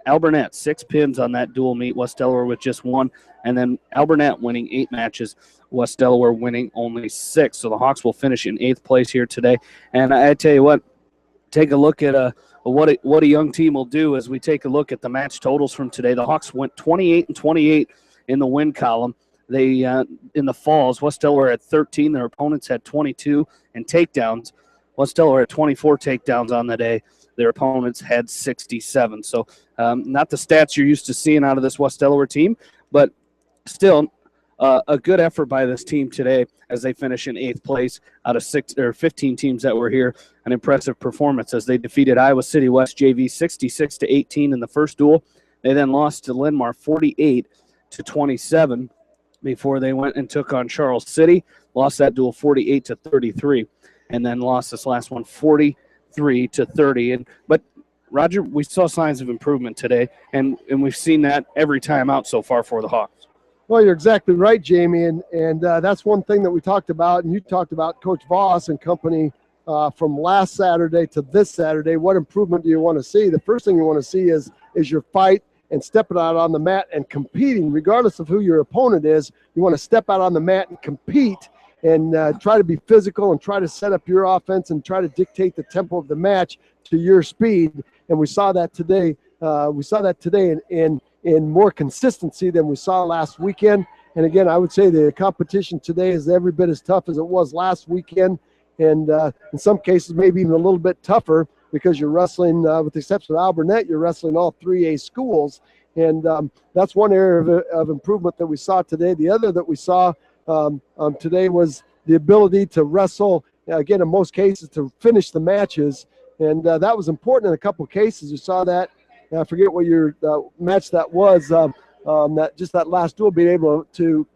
Alburnett, 6 pins on that dual meet. West Delaware with just 1. And then Alburnett winning 8 matches. West Delaware winning only 6. So the Hawks will finish in 8th place here today. And I tell you what, take a look at what a young team will do as we take a look at the match totals from today. The Hawks went 28-28 in the win column. They in the falls, West Delaware had 13. Their opponents had 22. And takedowns, West Delaware had 24 takedowns on the day. Their opponents had 67. So not the stats you're used to seeing out of this West Delaware team, but still a good effort by this team today as they finish in 8th place out of 15 teams that were here. An impressive performance as they defeated Iowa City West JV 66-18 in the first duel. They then lost to Linn-Mar 48-27 before they went and took on Charles City. Lost that duel 48-33, and then lost this last one 43-30. But Roger, we saw signs of improvement today, and we've seen that every time out so far for the Hawks. Well, you're exactly right, Jamie, and that's one thing that we talked about, and you talked about Coach Voss and company from last Saturday to this Saturday. What improvement do you want to see? The first thing you want to see is your fight and stepping out on the mat and competing, regardless of who your opponent is. You want to step out on the mat and compete and try to be physical and try to set up your offense and try to dictate the tempo of the match to your speed. And we saw that today. In more consistency than we saw last weekend. And again, I would say the competition today is every bit as tough as it was last weekend. And in some cases, maybe even a little bit tougher because you're wrestling, with the exception of Alburnett, you're wrestling all 3A schools. And that's one area of improvement that we saw today. The other that we saw today was the ability to wrestle, again, in most cases, to finish the matches. And that was important in a couple of cases. You saw that. I forget what your match that was, that last duel, being able to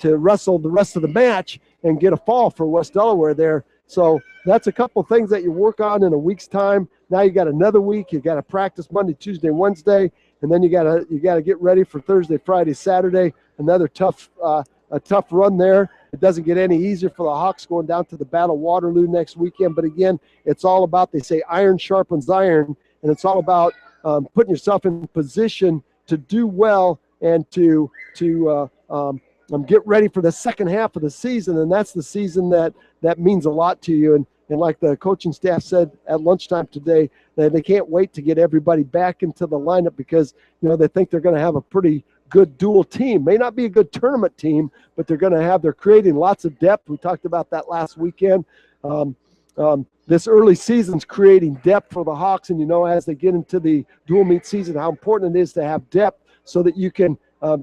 wrestle the rest of the match and get a fall for West Delaware there. So that's a couple of things that you work on in a week's time. Now you got another week. You got to practice Monday, Tuesday, Wednesday, and then you got to get ready for Thursday, Friday, Saturday. Another tough run there. It doesn't get any easier for the Hawks going down to the Battle of Waterloo next weekend. But again, it's all about, they say iron sharpens iron, and it's all about putting yourself in position to do well and to get ready for the second half of the season. And that's the season that means a lot to you. And like the coaching staff said at lunchtime today, that they can't wait to get everybody back into the lineup because, they think they're going to have a pretty good dual team. May not be a good tournament team, but they're creating lots of depth. We talked about that last weekend. This early season's creating depth for the Hawks, and as they get into the dual meet season, how important it is to have depth so that you can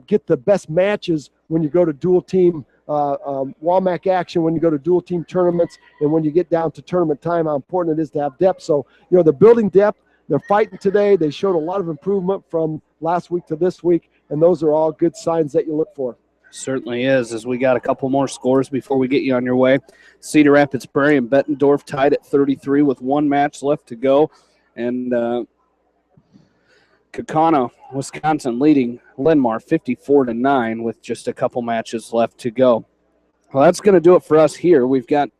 get the best matches when you go to dual team WAMAC action, when you go to dual team tournaments, and when you get down to tournament time, how important it is to have depth. So, they're building depth. They're fighting today. They showed a lot of improvement from last week to this week, and those are all good signs that you look for. Certainly is, as we got a couple more scores before we get you on your way. Cedar Rapids Prairie and Bettendorf tied at 33 with one match left to go. And Kaukauna, Wisconsin leading Linn-Mar 54-9 with just a couple matches left to go. Well, that's going to do it for us here. We've got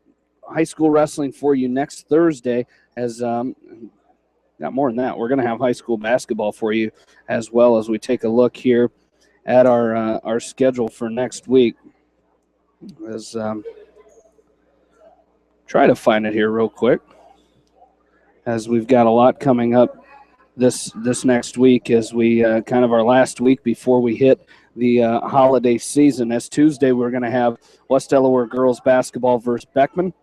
high school wrestling for you next Thursday. Got more than that. We're going to have high school basketball for you as well as we take a look here at our schedule for next week. As try to find it here real quick, as we've got a lot coming up this next week, as we kind of our last week before we hit the holiday season. As Tuesday, we're going to have West Delaware girls basketball versus Beckman.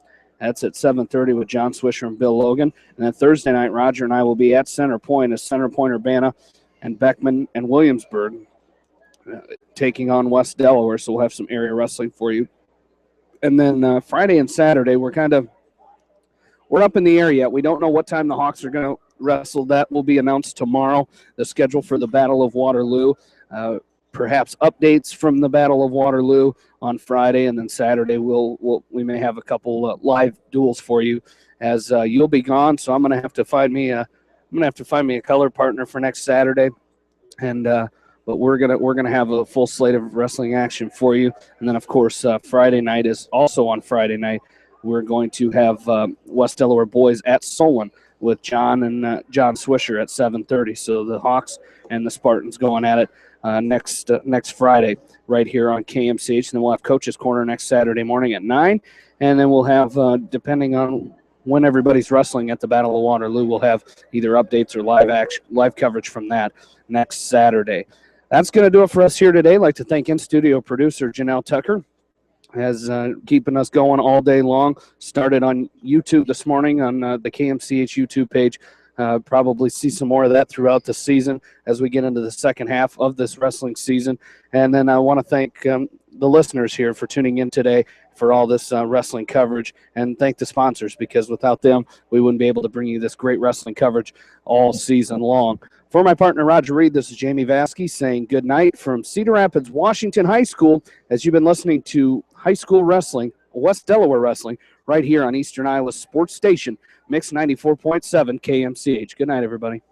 That's at 7:30 with John Swisher and Bill Logan. And then Thursday night, Roger and I will be at Center Point as Center Point Urbana and Beckman and Williamsburg taking on West Delaware. So we'll have some area wrestling for you. And then Friday and Saturday, we're up in the air yet. We don't know what time the Hawks are going to wrestle. That will be announced tomorrow. The schedule for the Battle of Waterloo. Perhaps updates from the Battle of Waterloo on Friday, and then Saturday we may have a couple live duels for you, as you'll be gone. So I'm gonna have to find me a color partner for next Saturday, and but we're gonna have a full slate of wrestling action for you. And then of course Friday night is also on Friday night. We're going to have West Delaware boys at Solon with John and John Swisher at 7:30. So the Hawks and the Spartans going at it next Friday right here on KMCH. And then we'll have Coach's Corner next Saturday morning at 9. And then we'll have, depending on when everybody's wrestling at the Battle of Waterloo, we'll have either updates or live coverage from that next Saturday. That's going to do it for us here today. I'd like to thank in-studio producer Janelle Tucker, as keeping us going all day long. Started on YouTube this morning on the KMCH YouTube page. Probably see some more of that throughout the season as we get into the second half of this wrestling season. And then I want to thank the listeners here for tuning in today for all this wrestling coverage, and thank the sponsors, because without them, we wouldn't be able to bring you this great wrestling coverage all season long. For my partner, Roger Reed, this is Jamie Vasky saying good night from Cedar Rapids, Washington High School, as you've been listening to high school wrestling, West Delaware wrestling, right here on Eastern Iowa Sports Station, Mix 94.7 KMCH. Good night, everybody.